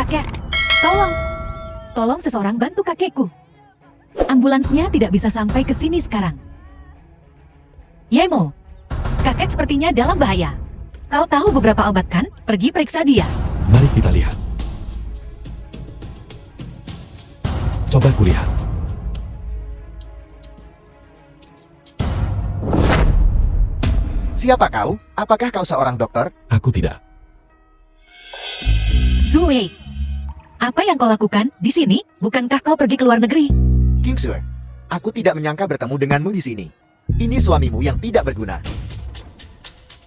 Kakek, tolong. Tolong seseorang bantu kakekku. Ambulansnya tidak bisa sampai ke sini sekarang. Yemo, kakek sepertinya dalam bahaya. Kau tahu beberapa obat kan? Pergi periksa dia. Mari kita lihat. Coba kulihat. Siapa kau? Apakah kau seorang dokter? Aku tidak. Zue, apa yang kau lakukan di sini? Bukankah kau pergi ke luar negeri? King Sue, aku tidak menyangka bertemu denganmu di sini. Ini suamimu yang tidak berguna.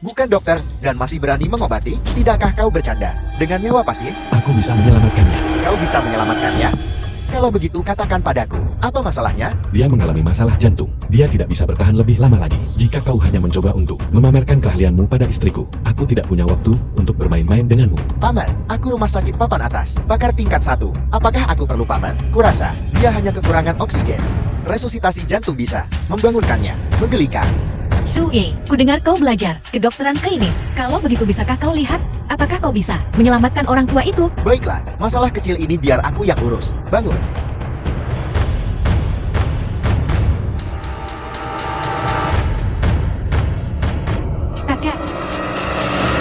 Bukan dokter dan masih berani mengobati? Tidakkah kau bercanda? Dengan nyawa pasien, Aku bisa menyelamatkannya. kau bisa menyelamatkannya? Kalau begitu katakan padaku, apa masalahnya? Dia mengalami masalah jantung. Dia tidak bisa bertahan lebih lama lagi. Jika kau hanya mencoba untuk memamerkan keahlianmu pada istriku, aku tidak punya waktu untuk bermain-main denganmu. Paman, aku rumah sakit papan atas, pakar tingkat 1. Apakah aku perlu paman? Kurasa, dia hanya kekurangan oksigen. Resusitasi jantung bisa, membangunkannya, menggelikan. Zue, ku dengar kau belajar kedokteran klinis. Kalau begitu bisakah kau lihat? Apakah kau bisa menyelamatkan orang tua itu? Baiklah, masalah kecil ini biar aku yang urus. Bangun. Kakek,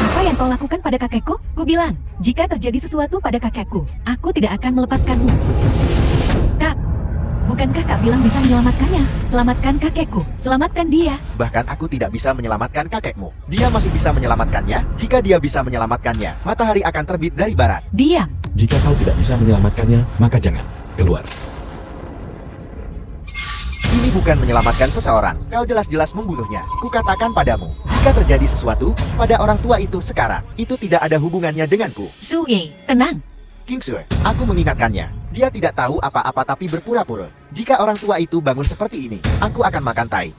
apa yang kau lakukan pada kakekku? Ku bilang, jika terjadi sesuatu pada kakekku, aku tidak akan melepaskanmu. Kak, bukankah kak bilang bisa menyelamatkannya? Selamatkan kakekku, selamatkan dia. Bahkan aku tidak bisa menyelamatkan kakekmu. Dia masih bisa menyelamatkannya. Jika dia bisa menyelamatkannya, matahari akan terbit dari barat. Diam. Jika kau tidak bisa menyelamatkannya, maka jangan keluar. Ini bukan menyelamatkan seseorang. Kau jelas-jelas membunuhnya. Kukatakan padamu, jika terjadi sesuatu pada orang tua itu sekarang, itu tidak ada hubungannya denganku. Zue, tenang. King Sue, aku mengingatkannya. Dia tidak tahu apa-apa tapi berpura-pura. Jika orang tua itu bangun seperti ini, aku akan makan tai.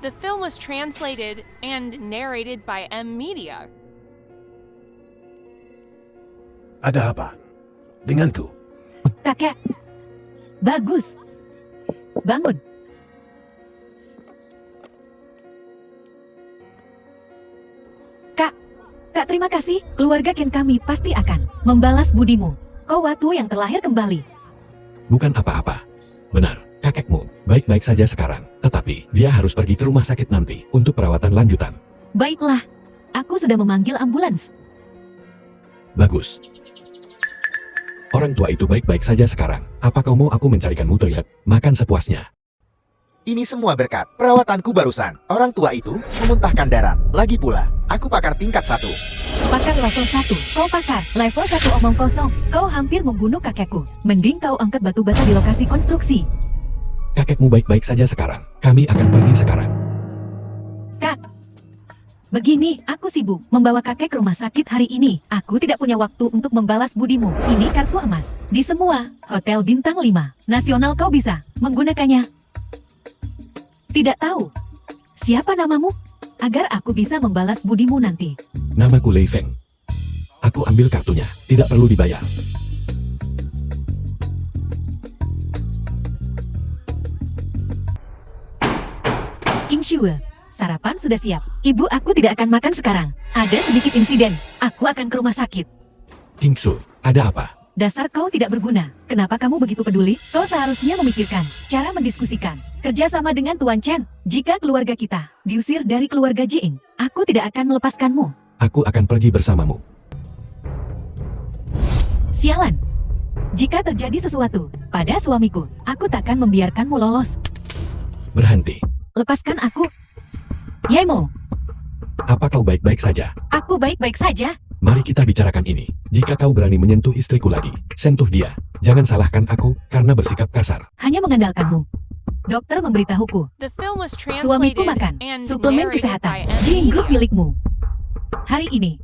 The film was translated and narrated by M Media. Ada apa? Denganku? Kakek. Bagus. Bangun. Kak, terima kasih. Keluarga Ken kami pasti akan membalas budimu. Kau Watu yang terlahir kembali. Bukan apa-apa. Benar, kakekmu baik-baik saja sekarang. Tetapi, dia harus pergi ke rumah sakit nanti untuk perawatan lanjutan. Baiklah. Aku sudah memanggil ambulans. Bagus. Orang tua itu baik-baik saja sekarang. Apa kau mau aku mencarikanmu toilet? Makan sepuasnya. Ini semua berkat perawatanku barusan. Orang tua itu memuntahkan darah. Lagi pula, aku pakar tingkat 1. Pakar level 1. Kau pakar level 1 omong kosong. Kau hampir membunuh kakekku. Mending kau angkat batu bata di lokasi konstruksi. Kakekmu baik-baik saja sekarang. Kami akan pergi sekarang. Kak, begini, aku sibuk membawa kakek ke rumah sakit hari ini. Aku tidak punya waktu untuk membalas budimu. Ini kartu emas. Di semua hotel bintang 5 nasional kau bisa menggunakannya. Tidak tahu. Siapa namamu? Agar aku bisa membalas budimu nanti. Namaku Lei Feng. Aku ambil kartunya. Tidak perlu dibayar. King Shue, sarapan sudah siap. Ibu aku tidak akan makan sekarang. Ada sedikit insiden. Aku akan ke rumah sakit. King Su, ada apa? Dasar kau tidak berguna. Kenapa kamu begitu peduli? Kau seharusnya memikirkan cara mendiskusikan. Kerja sama dengan Tuan Chen. Jika keluarga kita diusir dari keluarga Jing, aku tidak akan melepaskanmu. Aku akan pergi bersamamu. Sialan. Jika terjadi sesuatu pada suamiku, aku takkan membiarkanmu lolos. Berhenti. Lepaskan aku. Yemo, Apa kau baik-baik saja? aku baik-baik saja. Mari kita bicarakan ini. Jika kau berani menyentuh istriku lagi, sentuh dia. Jangan salahkan aku karena bersikap kasar. Hanya mengandalkanmu. Dokter memberitahuku. The film was Suamiku translated makan and suplemen narrated by kesehatan M Jing Group Media. milikmu. Hari ini,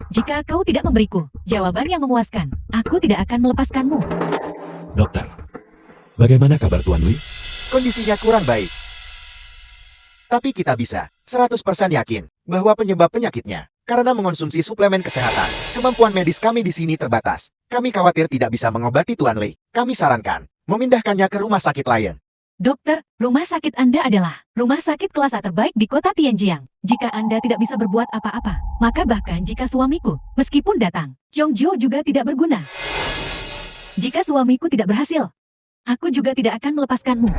jika kau tidak memberiku jawaban yang memuaskan, aku tidak akan melepaskanmu. Dokter, bagaimana kabar Tuan Lui? Kondisinya kurang baik. Tapi kita bisa 100% yakin bahwa penyebab penyakitnya karena mengonsumsi suplemen kesehatan. Kemampuan medis kami di sini terbatas. Kami khawatir tidak bisa mengobati Tuan Lei. Kami sarankan memindahkannya ke rumah sakit lain. Dokter, rumah sakit Anda adalah rumah sakit kelas A terbaik di kota Tianjiang. Jika Anda tidak bisa berbuat apa-apa, maka bahkan jika suamiku, meskipun datang, Chongzhou juga tidak berguna. Jika suamiku tidak berhasil, aku juga tidak akan melepaskanmu.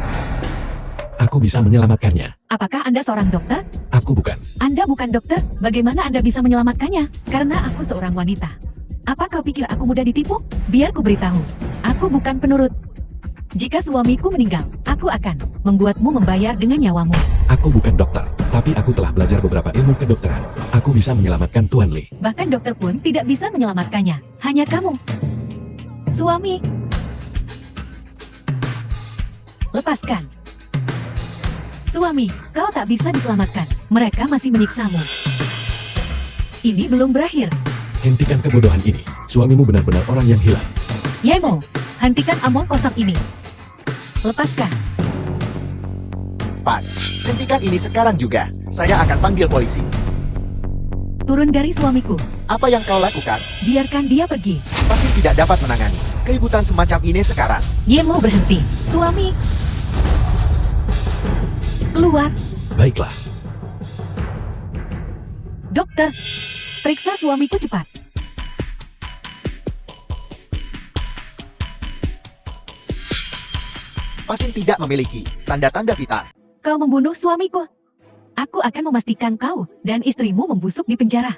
Aku bisa menyelamatkannya. Apakah Anda seorang dokter? Aku bukan. Anda bukan dokter, bagaimana Anda bisa menyelamatkannya? Karena aku seorang wanita. Apa kau pikir aku mudah ditipu? Biar ku beritahu, aku bukan penurut. Jika suamiku meninggal, aku akan membuatmu membayar dengan nyawamu. Aku bukan dokter, tapi aku telah belajar beberapa ilmu kedokteran. Aku bisa menyelamatkan Tuan Lee. Bahkan dokter pun tidak bisa menyelamatkannya. Hanya kamu. Suami. Lepaskan. Suami, kau tak bisa diselamatkan. Mereka masih menyiksamu. Ini belum berakhir. Hentikan kebodohan ini. Suamimu benar-benar orang yang hilang. Yemo, hentikan omong kosong ini. Lepaskan. Pak, hentikan ini sekarang juga. Saya akan panggil polisi. Turun dari suamiku. Apa yang kau lakukan? Biarkan dia pergi. Pasti tidak dapat menangani keributan semacam ini sekarang. Yemo berhenti. Suami. Keluar. Baiklah. Dokter. Periksa suamiku cepat. Pasien tidak memiliki tanda-tanda vital. Kau membunuh suamiku. Aku akan memastikan kau dan istrimu membusuk di penjara.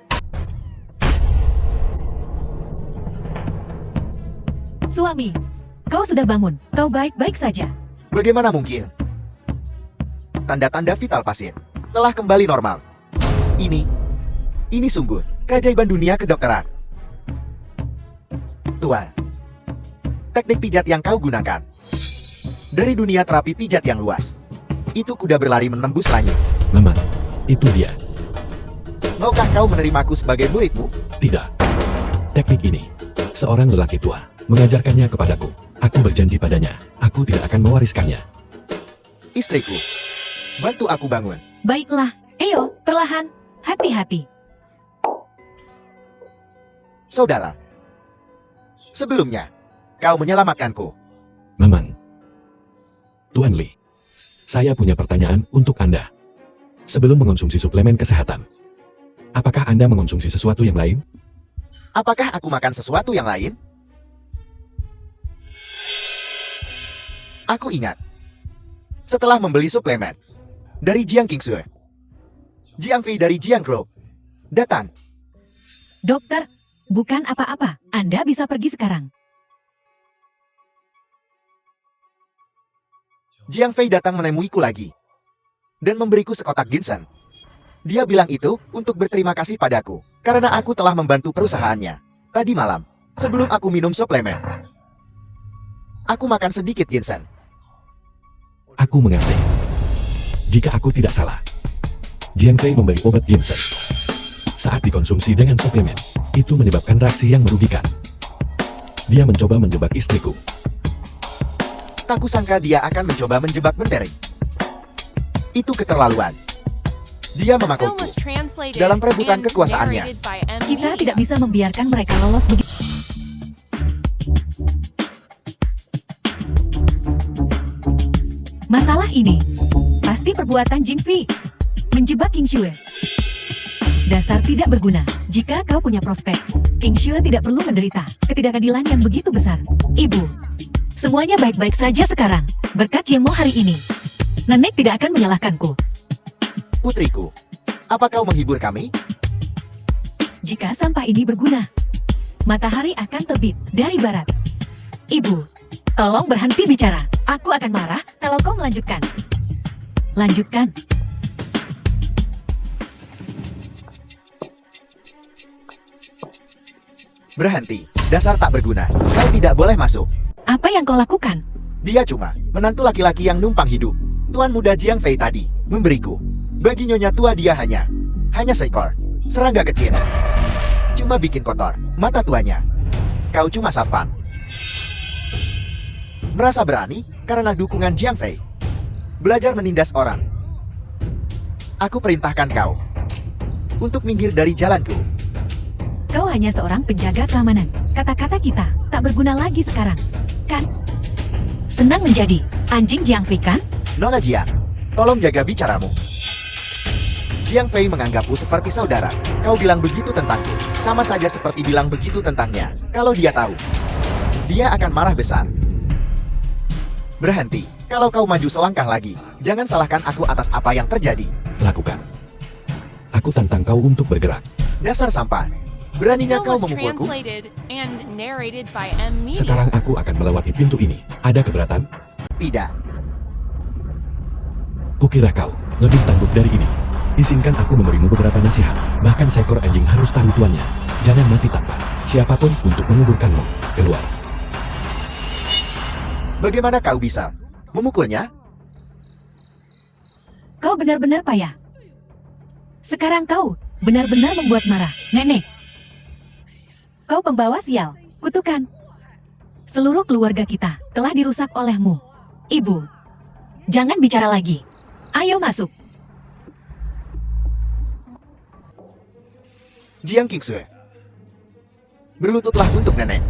Suami, kau sudah bangun. Kau baik-baik saja. Bagaimana mungkin? Tanda-tanda vital pasien telah kembali normal. Ini sungguh keajaiban dunia kedokteran. Tuan, teknik pijat yang kau gunakan dari dunia terapi pijat yang luas. Itu kuda berlari menembus langit. Memang, itu dia. Maukah kau menerimaku sebagai muridmu? Tidak. Teknik ini, seorang lelaki tua mengajarkannya kepadaku. Aku berjanji padanya, aku tidak akan mewariskannya. Istriku, bantu aku bangun. Baiklah, Eyo, perlahan, hati-hati. Saudara, sebelumnya, kau menyelamatkanku. Memang. Tuan Lee, saya punya pertanyaan untuk Anda. Sebelum mengonsumsi suplemen kesehatan, apakah Anda mengonsumsi sesuatu yang lain? Apakah aku makan sesuatu yang lain? Aku ingat. Setelah membeli suplemen dari Jiang Qingsue, Jiang Fei dari Jiang Group datang. Dokter, bukan apa-apa. Anda bisa pergi sekarang. Jiang Fei datang menemuiku lagi dan memberiku sekotak ginseng. Dia bilang itu untuk berterima kasih padaku karena aku telah membantu perusahaannya. Tadi malam, sebelum aku minum suplemen, aku makan sedikit ginseng. Aku mengerti. Jika aku tidak salah, Jiang Fei memberi obat ginseng. Saat dikonsumsi dengan suplemen, itu menyebabkan reaksi yang merugikan. Dia mencoba menjebak istriku. Tak kusangka dia akan mencoba menjebak Menteri. Itu keterlaluan. Dia Film memakuiku was translated dalam perebutan and kekuasaannya. narrated by M Kita Media. tidak bisa membiarkan mereka lolos begitu. Masalah ini pasti perbuatan Jin Fi menjebak King Shue. Dasar tidak berguna. Jika kau punya prospek, King Shue tidak perlu menderita ketidakadilan yang begitu besar. Ibu, semuanya baik-baik saja sekarang. Berkat Yemo hari ini, Nenek tidak akan menyalahkanku. Putriku, apa kau menghibur kami? Jika sampah ini berguna, matahari akan terbit dari barat. Ibu, tolong berhenti bicara. Aku akan marah kalau kau melanjutkan. Lanjutkan. Berhenti, dasar tak berguna. Kau tidak boleh masuk. Apa yang kau lakukan? Dia cuma menantu laki-laki yang numpang hidup. Tuan muda Jiang Fei tadi memberiku. Bagi nyonya tua dia hanya seekor serangga kecil. Cuma bikin kotor mata tuanya. Kau cuma sapang. Merasa berani karena dukungan Jiang Fei. Belajar menindas orang. Aku perintahkan kau untuk minggir dari jalanku. Kau hanya seorang penjaga keamanan. Kata-kata kita tak berguna lagi sekarang, kan? Senang menjadi anjing Jiang Fei, kan? Nona Jiang, tolong jaga bicaramu. Jiang Fei menganggapku seperti saudara. Kau bilang begitu tentangku, sama saja seperti bilang begitu tentangnya. Kalau dia tahu dia akan marah besar. Berhenti, kalau kau maju selangkah lagi, jangan salahkan aku atas apa yang terjadi. Lakukan. Aku tantang kau untuk bergerak. Dasar sampah. Beraninya Film kau was memukulku? translated and narrated by M Media. Sekarang aku akan melewati pintu ini. Ada keberatan? Tidak. Kukira kau lebih tangguh dari ini. Izinkan aku memberimu beberapa nasihat. Bahkan seekor anjing harus tahu tuannya. Jangan mati tanpa siapapun untuk menguburkanmu. Keluar. Bagaimana kau bisa memukulnya? Kau benar-benar payah. Sekarang kau benar-benar membuat marah, Nenek. Kau pembawa sial, kutukan. Seluruh keluarga kita telah dirusak olehmu. Ibu, jangan bicara lagi. Ayo masuk. Jiang Qingsue. Berlututlah untuk nenek.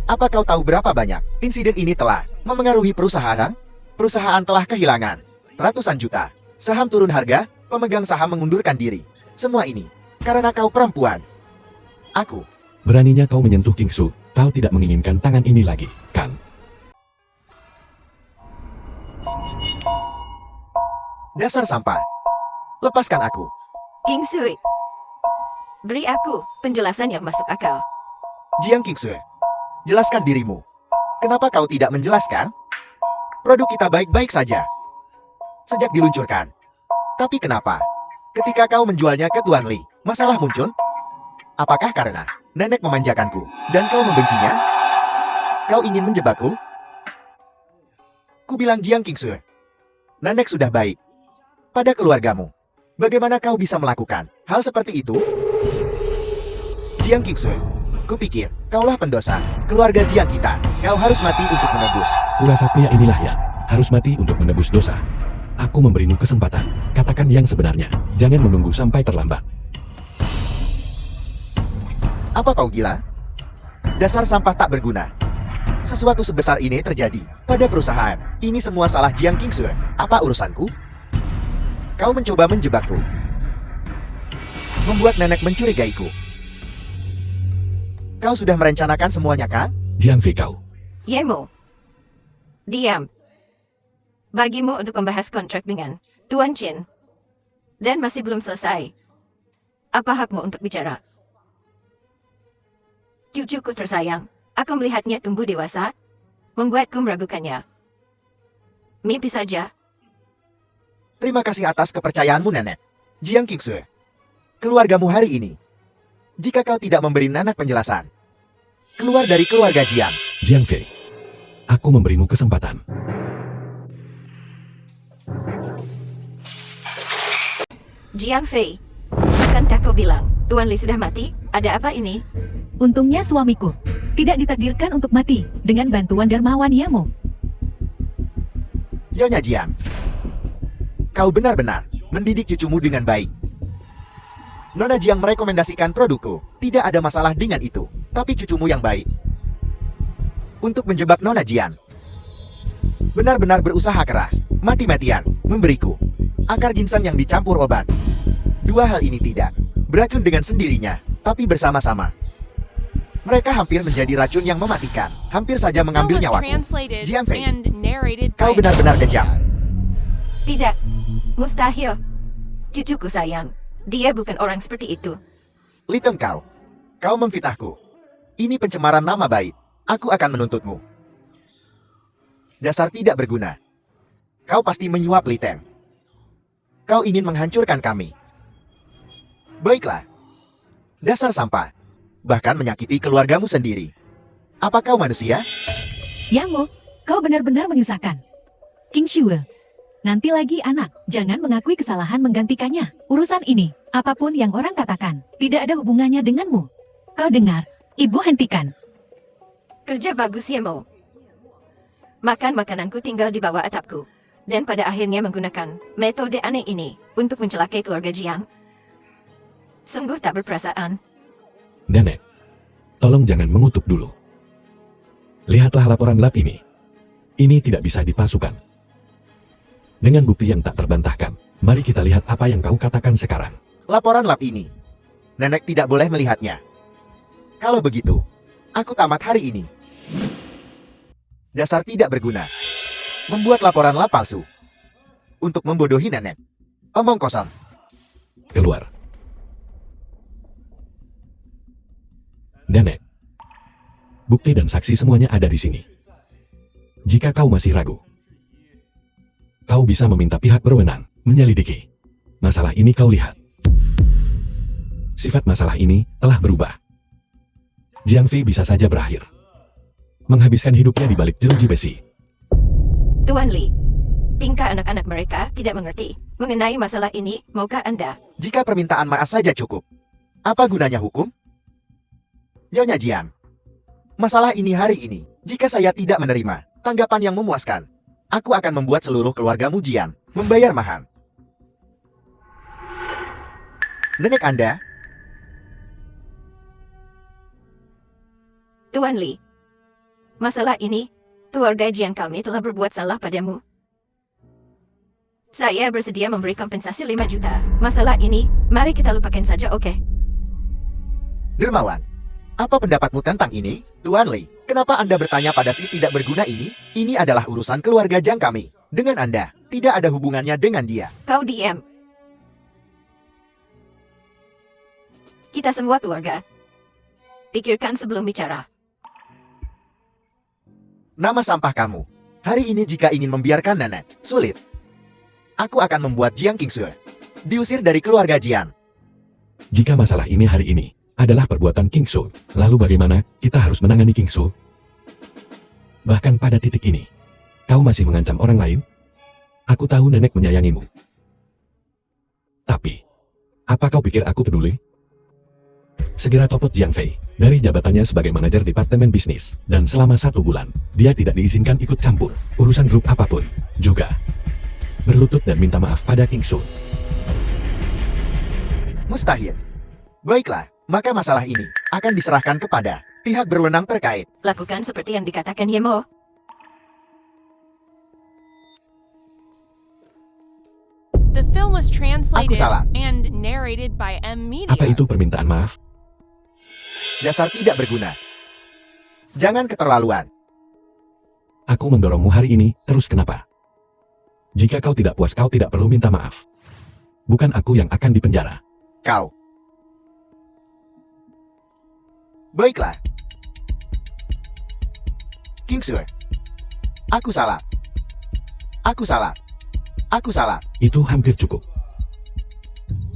Apa kau tahu berapa banyak insiden ini telah memengaruhi perusahaan? Perusahaan telah kehilangan ratusan juta. Saham turun harga, pemegang saham mengundurkan diri. Semua ini karena kau perempuan. Aku. Beraninya kau menyentuh Kingsu. Kau tidak menginginkan tangan ini lagi, kan? Dasar sampah. Lepaskan aku. King Sui, beri aku penjelasan yang masuk akal. Jiang Qingsue. Jelaskan dirimu. Kenapa kau tidak menjelaskan? Produk kita baik-baik saja sejak diluncurkan. Tapi kenapa ketika kau menjualnya ke Tuan Li, masalah muncul? Apakah karena nenek memanjakanku dan kau membencinya? Kau ingin menjebakku? Ku bilang Jiang Qingsue, nenek sudah baik pada keluargamu. Bagaimana kau bisa melakukan hal seperti itu? Jiang Qingsue, kupikir kaulah pendosa keluarga Jiang kita. Kau harus mati untuk menebus. Kurasa pria inilah yang harus mati untuk menebus dosa. Aku memberimu kesempatan. Katakan yang sebenarnya. Jangan menunggu sampai terlambat. Apa kau gila? Dasar sampah tak berguna. Sesuatu sebesar ini terjadi pada perusahaan. Ini semua salah Jiang Qingsue. Apa urusanku? Kau mencoba menjebakku. Membuat nenek mencurigaiku. Kau sudah merencanakan semuanya, kan? Jiang Fei kau. Yemo, diam. Bagimu untuk membahas kontrak dengan Tuan Chin. Dan masih belum selesai. Apa hakmu untuk bicara? Cucuku tersayang, aku melihatnya tumbuh dewasa, membuatku meragukannya. Mimpi saja. Terima kasih atas kepercayaanmu, nenek. Jiang Qingsue. Keluargamu hari ini. Jika kau tidak memberi nenek penjelasan, keluar dari keluarga Jiang. Jiang Fei. Aku memberimu kesempatan. Jiang Fei, bukankah kau bilang Tuan Li sudah mati? Ada apa ini? Untungnya suamiku tidak ditakdirkan untuk mati dengan bantuan dermawan Yamo. Nyonya Jiang, kau benar-benar mendidik cucumu dengan baik. Nona Jiang merekomendasikan produkku. Tidak ada masalah dengan itu. Tapi cucumu yang baik untuk menjebak Nona Jiang. Benar-benar berusaha keras, mati-matian, memberiku akar ginseng yang dicampur obat. Dua hal ini tidak beracun dengan sendirinya, tapi bersama-sama. Mereka hampir menjadi racun yang mematikan. Hampir saja Film mengambil was nyawaku. translated Jiang Fei, and narrated kau by benar-benar M Media. kejam. Tidak, mustahil. Cucuku sayang, dia bukan orang seperti itu. Liteng kau memfitnahku. Ini pencemaran nama baik. Aku akan menuntutmu. Dasar tidak berguna. Kau pasti menyuap Liteng. Kau ingin menghancurkan kami. Baiklah. Dasar sampah. Bahkan menyakiti keluargamu sendiri. Apa kau manusia? Yamo, kau benar-benar menyusahkan. King Shue, nanti lagi anak, jangan mengakui kesalahan menggantikannya. Urusan ini, apapun yang orang katakan, tidak ada hubungannya denganmu. Kau dengar, ibu hentikan. Kerja bagus Yemo. Makan makananku tinggal di bawah atapku. Dan pada akhirnya menggunakan metode aneh ini untuk mencelakai keluarga Jiang. Sungguh tak berperasaan. Nenek, tolong jangan mengutuk dulu. Lihatlah laporan lab ini. Ini tidak bisa dipalsukan. Dengan bukti yang tak terbantahkan, mari kita lihat apa yang kau katakan sekarang. Laporan lab ini. Nenek tidak boleh melihatnya. Kalau begitu, aku tamat hari ini. Dasar tidak berguna. Membuat laporan lab palsu. Untuk membodohi nenek. Omong kosong. Keluar. Nenek. Bukti dan saksi semuanya ada di sini. Jika kau masih ragu, kau bisa meminta pihak berwenang menyelidiki. Masalah ini kau lihat. Sifat masalah ini telah berubah. Jiang Fei bisa saja berakhir. Menghabiskan hidupnya di balik jeruji besi. Tuan Li, tingkah anak-anak mereka tidak mengerti mengenai masalah ini, maukah Anda? Jika permintaan maaf saja cukup, apa gunanya hukum? Nyonya Jiang, masalah ini hari ini, jika saya tidak menerima tanggapan yang memuaskan, aku akan membuat seluruh keluargamu Jiang membayar mahal. Nenek Anda, Tuan Li, masalah ini, keluarga Jiang kami telah berbuat salah padamu. Saya bersedia memberi kompensasi 5 juta. Masalah ini, mari kita lupakan saja, oke? Dermawan, apa pendapatmu tentang ini? Tuan Li, kenapa Anda bertanya pada si tidak berguna ini? Ini adalah urusan keluarga Jiang kami. Dengan Anda, tidak ada hubungannya dengan dia. Kau diam. Kita semua keluarga. Pikirkan sebelum bicara. Nama sampah kamu. Hari ini jika ingin membiarkan nenek, sulit. Aku akan membuat Jiang Qingsue diusir dari keluarga Jiang. Jika masalah ini hari ini adalah perbuatan Qingsue, lalu bagaimana kita harus menangani Qingsue? Bahkan pada titik ini, kau masih mengancam orang lain? Aku tahu nenek menyayangimu. Tapi, apa kau pikir aku peduli? Segera copot Jiang Fei dari jabatannya sebagai manajer departemen bisnis, dan selama 1 bulan, dia tidak diizinkan ikut campur urusan grup apapun. Juga berlutut dan minta maaf pada Qingsue. Mustahil. Baiklah, maka masalah ini akan diserahkan kepada pihak berwenang terkait. Lakukan seperti yang dikatakan Yemo. The film was translated salah. and narrated by M Media. Apa itu permintaan maaf? Dasar tidak berguna. Jangan keterlaluan. Aku mendorongmu hari ini, terus kenapa? Jika kau tidak puas, kau tidak perlu minta maaf. Bukan aku yang akan dipenjara. Kau. Baiklah. Qingsue. Aku salah. Aku salah. Aku salah. Itu hampir cukup.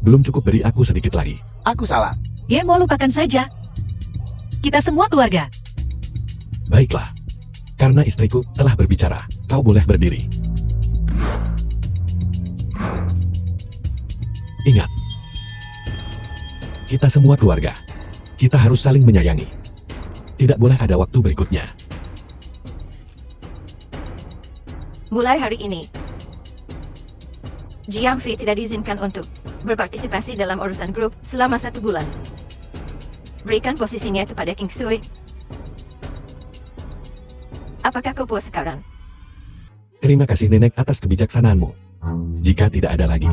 Belum cukup, beri aku sedikit lagi. Aku salah. Ya mau lupakan saja. Kita semua keluarga. Baiklah. Karena istriku telah berbicara, kau boleh berdiri. Ingat. Kita semua keluarga. Kita harus saling menyayangi. Tidak boleh ada waktu berikutnya. Mulai hari ini, Jiang Fei tidak diizinkan untuk berpartisipasi dalam urusan grup selama 1 bulan. Berikan posisinya kepada Qingsue. Apakah kau puas sekarang? Terima kasih nenek atas kebijaksanaanmu. Jika tidak ada lagi,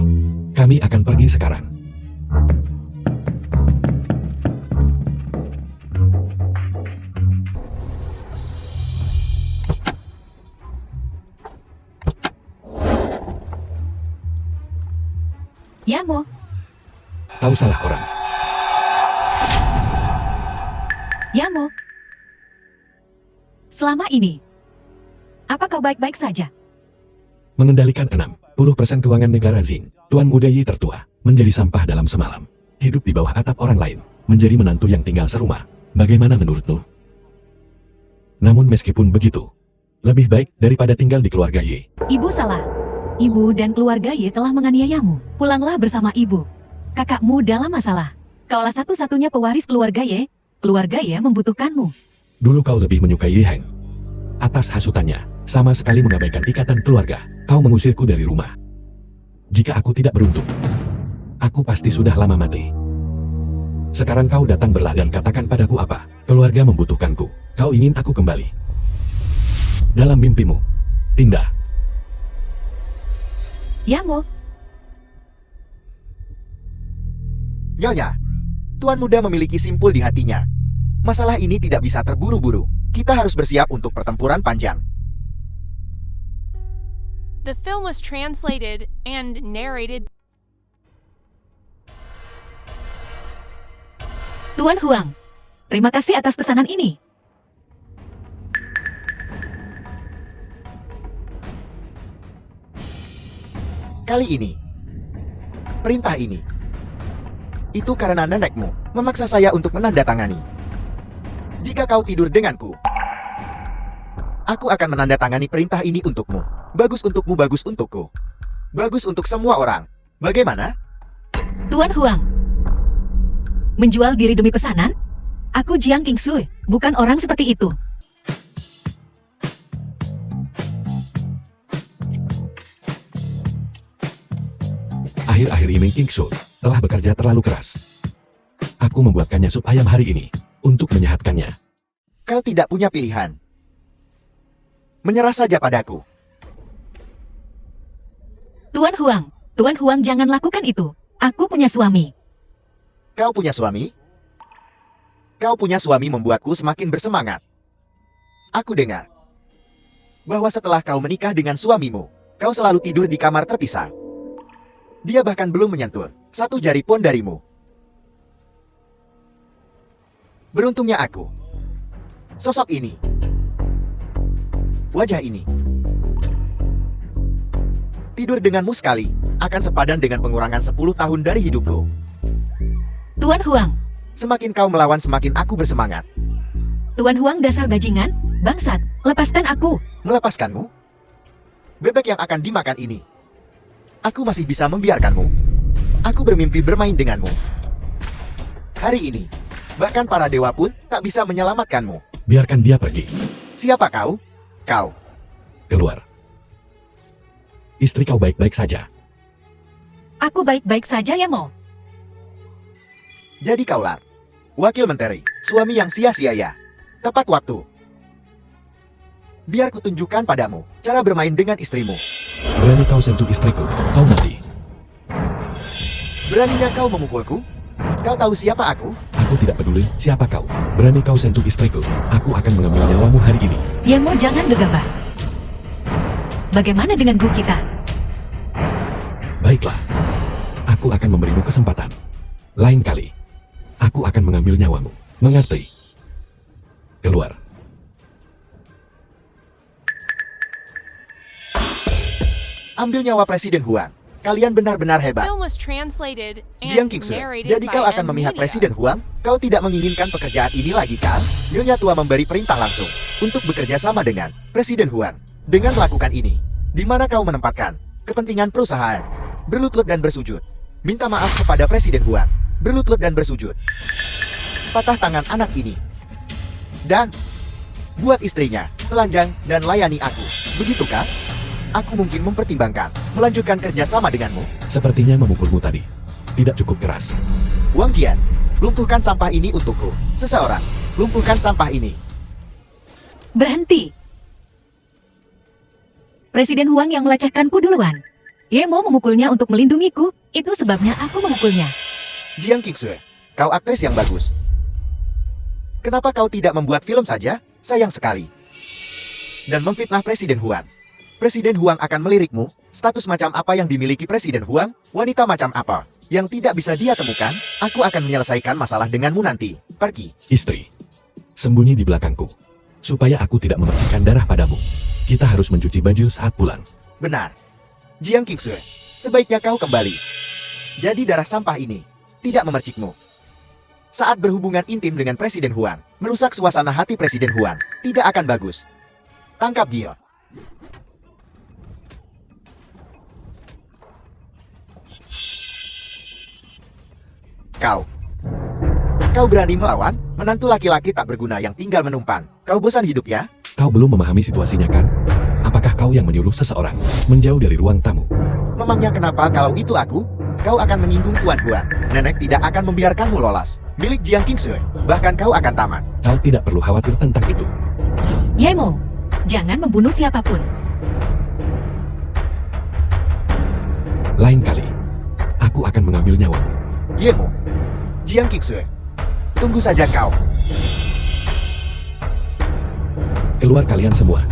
kami akan pergi sekarang. Yamo, Kau salah orang. Yamo. Selama ini, apa kau baik-baik saja? Mengendalikan 60% keuangan negara Zing, Tuan Muda Yi tertua, menjadi sampah dalam semalam. Hidup di bawah atap orang lain, menjadi menantu yang tinggal serumah. Bagaimana menurutmu? Namun meskipun begitu, lebih baik daripada tinggal di keluarga Yi. Ibu salah. Ibu dan keluarga Ye telah menganiayamu. Pulanglah bersama ibu. Kakakmu dalam masalah. Kaulah satu-satunya pewaris keluarga Ye. Keluarga Ye membutuhkanmu. Dulu kau lebih menyukai Yi Heng. Atas hasutannya, sama sekali mengabaikan ikatan keluarga, kau mengusirku dari rumah. Jika aku tidak beruntung, aku pasti sudah lama mati. Sekarang kau datang berlah dan katakan padaku apa? Keluarga membutuhkanku. Kau ingin aku kembali. Dalam mimpimu, pindah. Yamo, Nyonya, Tuan Muda memiliki simpul di hatinya. Masalah ini tidak bisa terburu-buru. Kita harus bersiap untuk pertempuran panjang. The film was translated and narrated. Tuan Huang, terima kasih atas pesanan ini. Kali ini, perintah ini, itu karena nenekmu memaksa saya untuk menandatangani. Jika kau tidur denganku, aku akan menandatangani perintah ini untukmu. Bagus untukmu, bagus untukku. Bagus untuk semua orang. Bagaimana? Tuan Huang, menjual diri demi pesanan? Aku Jiang Qingsui, bukan orang seperti itu. Akhir-akhir ini Qingsui telah bekerja terlalu keras. Aku membuatkannya sup ayam hari ini untuk menyehatkannya. Kau tidak punya pilihan. Menyerah saja padaku. Tuan Huang jangan lakukan itu. Aku punya suami. Kau punya suami? Kau punya suami membuatku semakin bersemangat. Aku dengar bahwa setelah kau menikah dengan suamimu, kau selalu tidur di kamar terpisah. Dia bahkan belum menyentuh satu jari pun darimu. Beruntungnya aku. Sosok ini. Wajah ini. Tidur denganmu sekali akan sepadan dengan pengurangan 10 tahun dari hidupku. Tuan Huang, Semakin kau melawan, semakin aku bersemangat. Tuan Huang dasar bajingan, bangsat, lepaskan aku. Melepaskanmu? Bebek yang akan dimakan ini. Aku masih bisa membiarkanmu. Aku bermimpi bermain denganmu. Hari ini, bahkan para dewa pun tak bisa menyelamatkanmu. Biarkan dia pergi. Siapa kau? Kau. Keluar. Istri kau baik-baik saja. Aku baik-baik saja ya Mo. Jadi kaulah wakil menteri, suami yang sia-sia ya. Tepat waktu. Biar kutunjukkan padamu cara bermain dengan istrimu. Berani kau sentuh istriku, kau mati. Beraninya kau memukulku? Kau tahu siapa aku? Aku tidak peduli siapa kau. Berani kau sentuh istriku, aku akan mengambil nyawamu hari ini. Ya Mo jangan gegabah. Bagaimana dengan guru kita? Baiklah. Aku akan memberimu kesempatan. Lain kali, aku akan mengambil nyawamu. Mengerti? Keluar. Ambil nyawa Presiden Huang. Kalian benar-benar The hebat. film was translated Jiang and Qingsui, narrated jadi by kau akan M memihak Media. Presiden Huang? Kau tidak menginginkan pekerjaan ini lagi kan? Nyonya tua memberi perintah langsung untuk bekerja sama dengan Presiden Huang. Dengan melakukan ini, di mana kau menempatkan kepentingan perusahaan? Berlutut dan bersujud. Minta maaf kepada Presiden Huang. Berlutut dan bersujud. Patah tangan anak ini. Dan buat istrinya, telanjang dan layani aku. Begitukah? Aku mungkin mempertimbangkan melanjutkan kerja sama denganmu. Sepertinya memukulmu tadi. Tidak cukup keras. Wang Qian, lumpuhkan sampah ini untukku. Seseorang, lumpuhkan sampah ini. Berhenti. Presiden Huang yang melecehkanku duluan. Ye Mo memukulnya untuk melindungiku, itu sebabnya aku memukulnya. Jiang Qingsui, kau aktris yang bagus. Kenapa kau tidak membuat film saja? Sayang sekali. Dan memfitnah Presiden Huang. Presiden Huang akan melirikmu. Status macam apa yang dimiliki Presiden Huang? Wanita macam apa yang tidak bisa dia temukan? Aku akan menyelesaikan masalah denganmu nanti. Pergi. Istri, sembunyi di belakangku. Supaya aku tidak memercikan darah padamu. Kita harus mencuci baju saat pulang. Benar. Jiang Qingsui, sebaiknya kau kembali. Jadi darah sampah ini tidak memercikmu. Saat berhubungan intim dengan Presiden Huang, merusak suasana hati Presiden Huang. Tidak akan bagus. Tangkap dia. Kau berani melawan? Menantu laki-laki tak berguna yang tinggal menumpang. Kau bosan hidup ya? Kau belum memahami situasinya kan? Apakah kau yang menyuruh seseorang menjauh dari ruang tamu? Memangnya kenapa kalau itu aku? Kau akan menyinggung Tuan Huang. Nenek tidak akan membiarkanmu lolos. Milik Jiang Qingsui, bahkan kau akan tamat. Kau tidak perlu khawatir tentang itu. Ye Mo, jangan membunuh siapapun. Lain kali, aku akan mengambil nyawamu. Yemo, Jiang Qingsui, tunggu saja kau. Keluar kalian semua.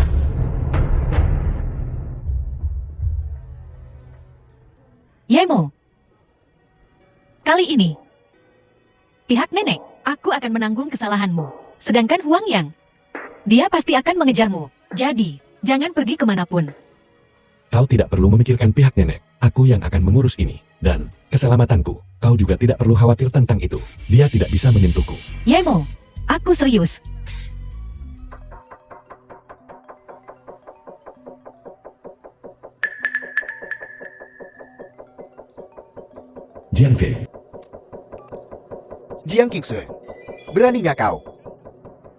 Yemo. Kali ini, pihak nenek, aku akan menanggung kesalahanmu. Sedangkan Huang Yang, dia pasti akan mengejarmu. Jadi, jangan pergi kemanapun. Kau tidak perlu memikirkan pihak nenek. Aku yang akan mengurus ini. Dan, keselamatanku, kau juga tidak perlu khawatir tentang itu. Dia tidak bisa menyentuhku. Yemo, aku serius. Jiang Fei, Jiang Qingsui, beraninya kau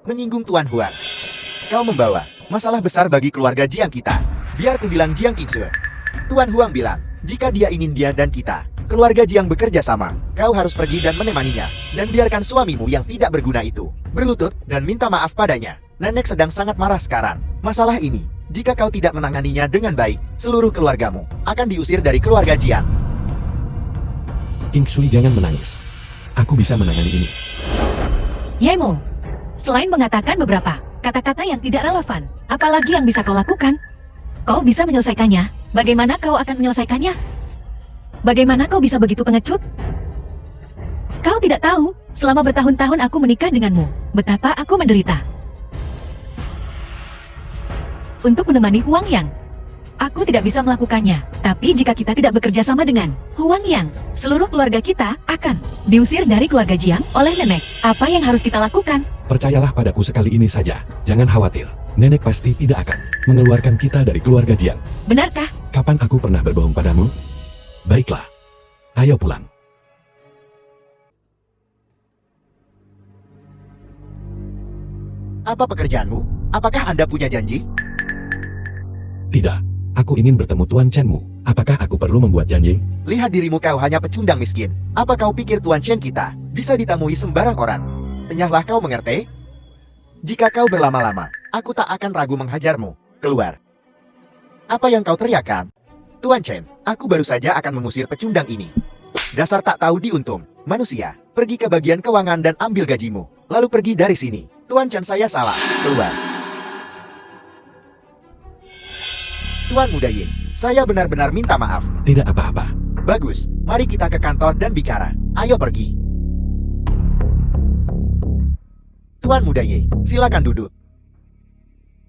menyinggung Tuan Huang. Kau membawa masalah besar bagi keluarga Jiang kita. Biar ku bilang Jiang Qingsui. Tuan Huang bilang, jika dia ingin dia dan kita, keluarga Jiang bekerja sama, kau harus pergi dan menemaninya. Dan biarkan suamimu yang tidak berguna itu berlutut dan minta maaf padanya. Nenek sedang sangat marah sekarang. Masalah ini, jika kau tidak menanganinya dengan baik, seluruh keluargamu akan diusir dari keluarga Jiang. Qingsui jangan menangis. Aku bisa menangani ini. Yemo, selain mengatakan beberapa kata-kata yang tidak relevan, apalagi yang bisa kau lakukan? Kau bisa menyelesaikannya. Bagaimana kau akan menyelesaikannya? Bagaimana kau bisa begitu pengecut? Kau tidak tahu, selama bertahun-tahun aku menikah denganmu, betapa aku menderita. Untuk menemani Huang Yang, aku tidak bisa melakukannya. Tapi jika kita tidak bekerja sama dengan Huang Yang, seluruh keluarga kita akan diusir dari keluarga Jiang oleh nenek. Apa yang harus kita lakukan? Percayalah padaku sekali ini saja. Jangan khawatir. Nenek pasti tidak akan mengeluarkan kita dari keluarga Jiang. Benarkah? Kapan aku pernah berbohong padamu? Baiklah. Ayo pulang. Apa pekerjaanmu? Apakah Anda punya janji? Tidak. Aku ingin bertemu Tuan Chenmu. Apakah aku perlu membuat janji? Lihat dirimu, kau hanya pecundang miskin. Apa kau pikir Tuan Chen kita bisa ditemui sembarang orang? Enyahlah kau mengerti? Jika kau berlama-lama, aku tak akan ragu menghajarmu. Keluar. Apa yang kau teriakkan? Tuan Chen, aku baru saja akan mengusir pecundang ini. Dasar tak tahu diuntung. Manusia, pergi ke bagian keuangan dan ambil gajimu. Lalu pergi dari sini. Tuan Chen, saya salah. Keluar. Tuan Muda Ye, saya benar-benar minta maaf. Tidak apa-apa. Bagus, mari kita ke kantor dan bicara. Ayo pergi. Tuan Muda Ye, silakan duduk.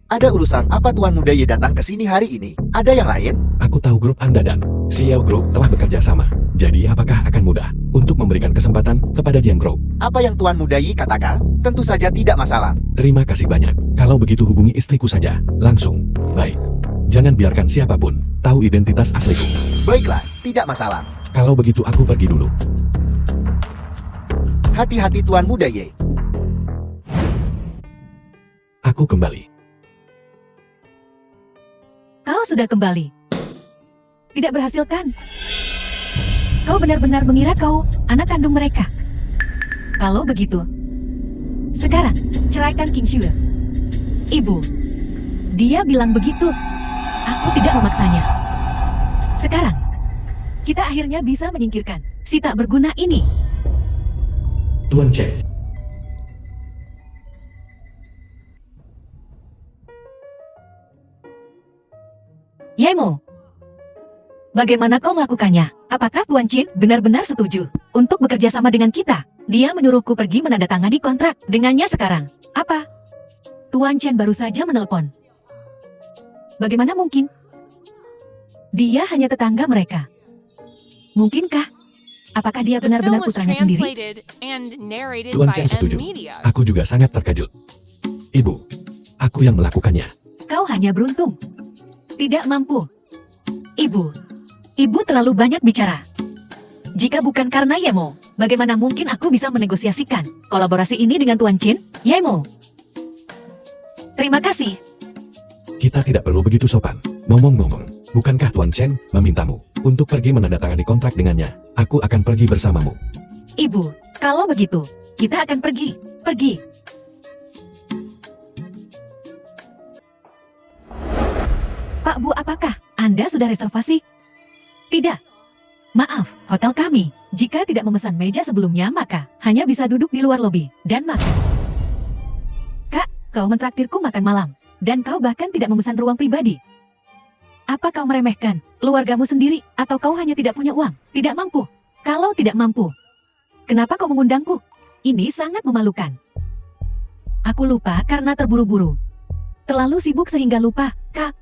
Ada urusan apa Tuan Muda Ye datang ke sini hari ini? Ada yang lain? Aku tahu grup Anda dan CEO Group telah bekerja sama. Jadi apakah akan mudah untuk memberikan kesempatan kepada Jiang Group? Apa yang Tuan Muda Ye katakan? Tentu saja tidak masalah. Terima kasih banyak. Kalau begitu hubungi istriku saja. Langsung. Baik. Jangan biarkan siapapun tahu identitas asliku. Baiklah, tidak masalah. Kalau begitu aku pergi dulu. Hati-hati Tuan Muda Ye. Aku kembali. Kau sudah kembali. Tidak berhasil kan? Kau benar-benar mengira kau anak kandung mereka. Kalau begitu, sekarang ceraikan Qingsui. Ibu, dia bilang begitu. Aku tidak memaksanya. Sekarang, kita akhirnya bisa menyingkirkan si tak berguna ini. Tuan Chen. Yemo, bagaimana kau melakukannya? Apakah Tuan Chin benar-benar setuju untuk bekerja sama dengan kita? Dia menyuruhku pergi menandatangani kontrak dengannya sekarang. Apa? Tuan Chen baru saja menelpon. Bagaimana mungkin? Dia hanya tetangga mereka. Mungkinkah? Apakah dia The film benar-benar was putranya sendiri? translated and narrated Tuan by Chen M setuju. Media. Aku juga sangat terkejut. Ibu, aku yang melakukannya. Kau hanya beruntung. Tidak mampu. Ibu terlalu banyak bicara. Jika bukan karena Yemo, bagaimana mungkin aku bisa menegosiasikan kolaborasi ini dengan Tuan Chin? Yemo. Terima kasih. Kita tidak perlu begitu sopan. Ngomong-ngomong, bukankah Tuan Chen memintamu untuk pergi menandatangani kontrak dengannya? Aku akan pergi bersamamu. Ibu, kalau begitu, kita akan pergi. Pergi. Pak Bu, apakah Anda sudah reservasi? Tidak. Maaf, hotel kami. Jika tidak memesan meja sebelumnya, maka hanya bisa duduk di luar lobi dan makan. Kak, kau mentraktirku makan malam. Dan kau bahkan tidak memesan ruang pribadi. Apa kau meremehkan keluargamu sendiri atau kau hanya tidak punya uang? Tidak mampu? Kalau tidak mampu, kenapa kau mengundangku? Ini sangat memalukan. Aku lupa karena terburu-buru. Terlalu sibuk sehingga lupa, Kak.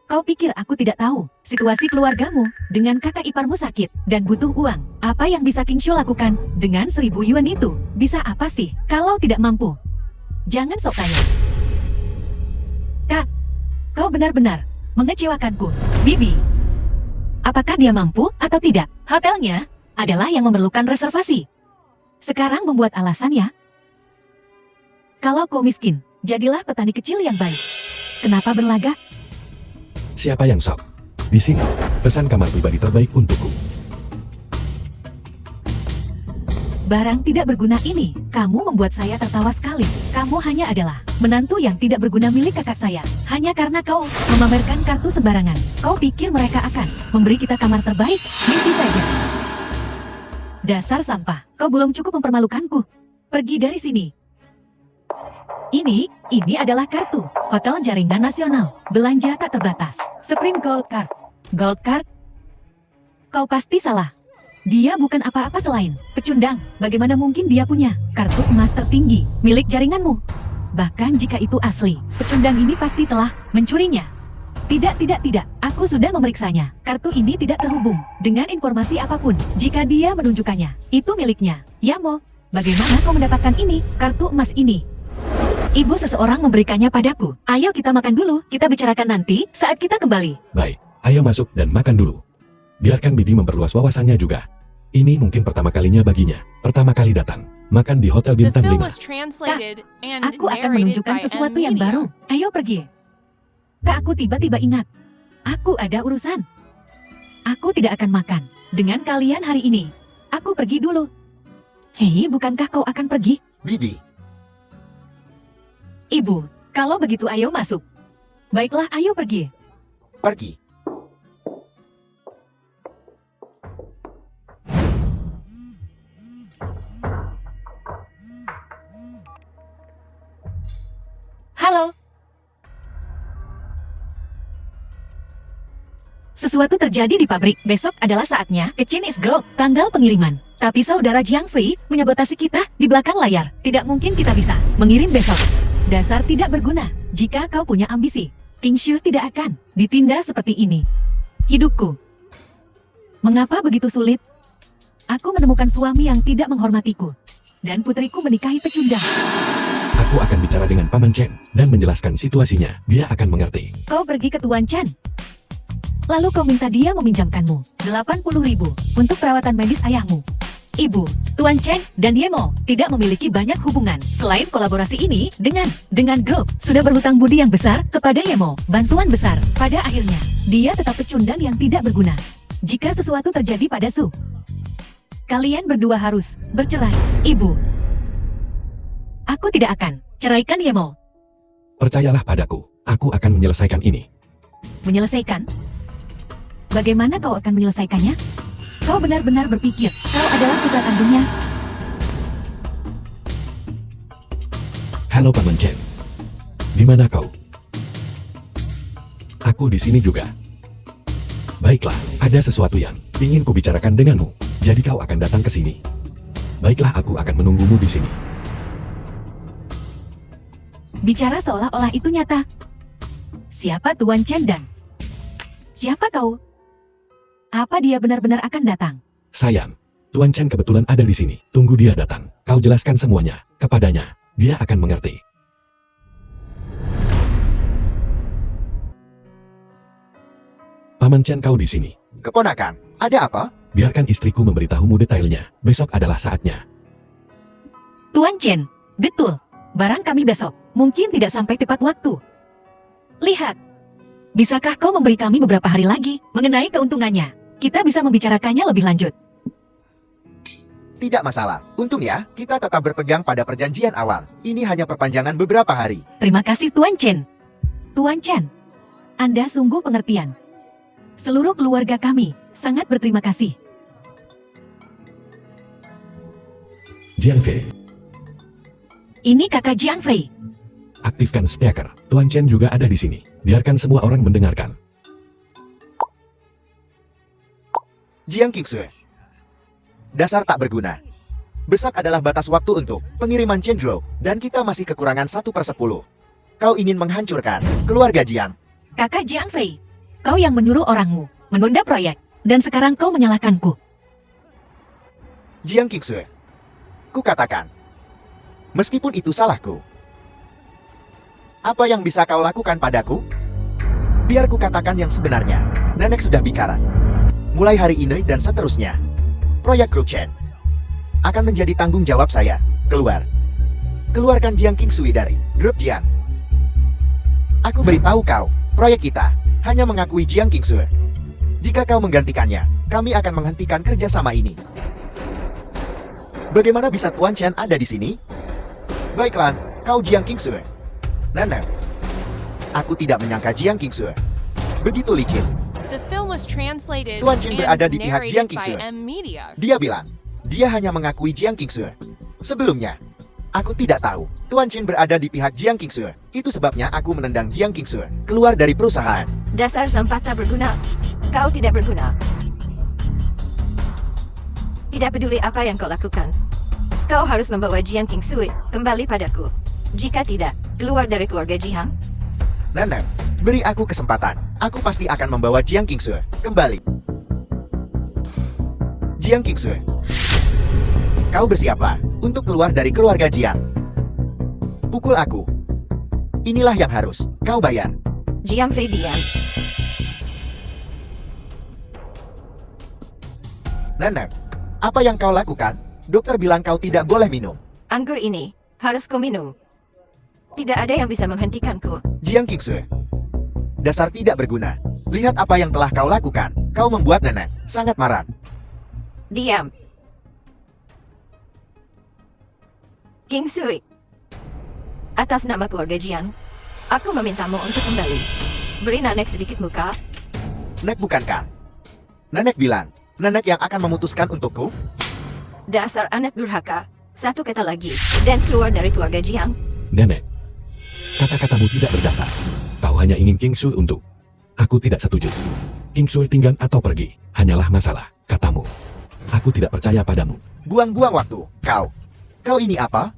Kau pikir aku tidak tahu situasi keluargamu dengan kakak iparmu sakit dan butuh uang? Apa yang bisa King Shu lakukan dengan 1.000 yuan itu? Bisa apa sih kalau tidak mampu? Jangan sok tanya. Kak, kau benar-benar mengecewakanku. Bibi, apakah dia mampu atau tidak? Hotelnya adalah yang memerlukan reservasi. Sekarang membuat alasan ya. Kalau kau miskin, jadilah petani kecil yang baik. Kenapa berlagak? Siapa yang sok? Di sini, pesan kamar pribadi terbaik untukku. Barang tidak berguna ini, kamu membuat saya tertawa sekali. Kamu hanya adalah menantu yang tidak berguna milik kakak saya. Hanya karena kau memamerkan kartu sembarangan. Kau pikir mereka akan memberi kita kamar terbaik? Mimpi saja. Dasar sampah, kau belum cukup mempermalukanku. Pergi dari sini. Ini adalah kartu Hotel Jaringan Nasional. Belanja tak terbatas. Supreme Gold Card. Gold Card? Kau pasti salah. Dia bukan apa-apa selain pecundang. Bagaimana mungkin dia punya kartu emas tertinggi milik jaringanmu? Bahkan jika itu asli, pecundang ini pasti telah mencurinya. Tidak. Aku sudah memeriksanya. Kartu ini tidak terhubung dengan informasi apapun. Jika dia menunjukkannya, itu miliknya. Yamo, bagaimana kau mendapatkan ini, kartu emas ini? Ibu seseorang memberikannya padaku. Ayo kita makan dulu. Kita bicarakan nanti saat kita kembali. Baik, ayo masuk dan makan dulu. Biarkan Bibi memperluas wawasannya juga. Ini mungkin pertama kalinya baginya. Pertama kali datang, makan di Hotel The Bintang film 5. was translated and Aku akan narrated menunjukkan by sesuatu M yang Media. baru. Ayo pergi. Kak, aku tiba-tiba ingat. Aku ada urusan. Aku tidak akan makan dengan kalian hari ini. Aku pergi dulu. Hei, bukankah kau akan pergi? Bibi, Ibu, kalau begitu ayo masuk. Baiklah, ayo pergi. pergi. Halo. Sesuatu terjadi di pabrik. Besok adalah saatnya ke Chinese Grove, tanggal pengiriman. Tapi saudara Jiang Fei menyabotasi kita di belakang layar. Tidak mungkin kita bisa mengirim besok. Dasar tidak berguna. Jika kau punya ambisi, King Shu tidak akan ditindas seperti ini. Hidupku. Mengapa begitu sulit? Aku menemukan suami yang tidak menghormatiku. Dan putriku menikahi pecundang. Aku akan bicara dengan Paman Chen dan menjelaskan situasinya. Dia akan mengerti. Kau pergi ke Tuan Chan. Lalu kau minta dia meminjamkanmu 80.000 untuk perawatan medis ayahmu. Ibu, Tuan Chen dan Yemo tidak memiliki banyak hubungan selain kolaborasi ini dengan Group. Sudah berhutang budi yang besar kepada Yemo. Bantuan besar. Pada akhirnya, dia tetap pecundang yang tidak berguna. Jika sesuatu terjadi pada Su, kalian berdua harus bercerai. Ibu, aku tidak akan ceraikan Yemo. Percayalah padaku, aku akan menyelesaikan ini. Menyelesaikan? Bagaimana kau akan menyelesaikannya? Kau benar-benar berpikir kau adalah putra kandungnya? Halo Paman Chen. Di mana kau? Aku di sini juga. Baiklah, ada sesuatu yang ingin kubicarakan denganmu. Jadi kau akan datang ke sini. Baiklah, aku akan menunggumu di sini. Bicara seolah-olah itu nyata. Siapa Tuan Chen dan siapa kau? Apa dia benar-benar akan datang? Sayang, Tuan Chen kebetulan ada di sini. Tunggu dia datang. Kau jelaskan semuanya kepadanya. Dia akan mengerti. Paman Chen, kau di sini. Keponakan, ada apa? Biarkan istriku memberitahumu detailnya. Besok adalah saatnya. Tuan Chen, betul. Barang kami besok. Mungkin tidak sampai tepat waktu. Lihat. Bisakah kau memberi kami beberapa hari lagi mengenai keuntungannya? Kita bisa membicarakannya lebih lanjut. Tidak masalah. Untung ya, kita tetap berpegang pada perjanjian awal. Ini hanya perpanjangan beberapa hari. Terima kasih Tuan Chen. Tuan Chen, Anda sungguh pengertian. Seluruh keluarga kami sangat berterima kasih. Jiang Fei, Ini kakak Jiang Fei. aktifkan speaker. Tuan Chen juga ada di sini. Biarkan semua orang mendengarkan. Jiang Qingsue. Dasar tak berguna. Besok adalah batas waktu untuk pengiriman Chendro, dan kita masih kekurangan 1/10. Kau ingin menghancurkan keluarga Jiang. Kakak Jiang Fei, kau yang menyuruh orangmu menunda proyek, dan sekarang kau menyalahkanku. Jiang Qingsue. Kukatakan, meskipun itu salahku, apa yang bisa kau lakukan padaku? Biar ku katakan yang sebenarnya. Nenek sudah bicara. Mulai hari ini dan seterusnya, proyek Group Chen akan menjadi tanggung jawab saya. Keluarkan Jiang Qingsue dari grup Jiang. Aku beritahu kau, proyek kita hanya mengakui Jiang Qingsue. Jika kau menggantikannya, kami akan menghentikan kerjasama ini. Bagaimana bisa Tuan Chen ada di sini? Baiklah, kau Jiang Qingsue. Nenek, aku tidak menyangka Jiang Qingsue begitu licin. The film was translated Tuan Chen berada and di pihak Jiang narrated by Qingsue. M Media. Dia bilang, dia hanya mengakui Jiang Qingsue. Sebelumnya, aku tidak tahu Tuan Chen berada di pihak Jiang Qingsue. Itu sebabnya aku menendang Jiang Qingsue keluar dari perusahaan. Dasar sampah tak berguna. Kau tidak berguna. Tidak peduli apa yang kau lakukan. Kau harus membawa Jiang Qingsue kembali padaku. Jika tidak, keluar dari keluarga Jiang. Nenek, beri aku kesempatan. Aku pasti akan membawa Jiang Qingsue kembali. Jiang Qingsue, kau bersiaplah untuk keluar dari keluarga Jiang. Pukul aku. Inilah yang harus kau bayar. Jiang Fei diam. Nenek, apa yang kau lakukan? Dokter bilang kau tidak boleh minum. Anggur ini harus kau minum. Tidak ada yang bisa menghentikanku. Jiang Qingsue, dasar tidak berguna. Lihat apa yang telah kau lakukan. Kau membuat nenek sangat marah. Diam. Qingsue. Atas nama keluarga Jiang, aku memintamu untuk kembali. Beri Nenek sedikit muka. Nek bukankah? Nenek bilang, nenek yang akan memutuskan untukku? Dasar anak durhaka. Satu kata lagi, dan keluar dari keluarga Jiang. Nenek, kata-katamu tidak berdasar. Kau hanya ingin Qingsue untuk. Aku tidak setuju. Qingsue tinggal atau pergi, hanyalah masalah, katamu. Aku tidak percaya padamu. Buang-buang waktu. Kau ini apa?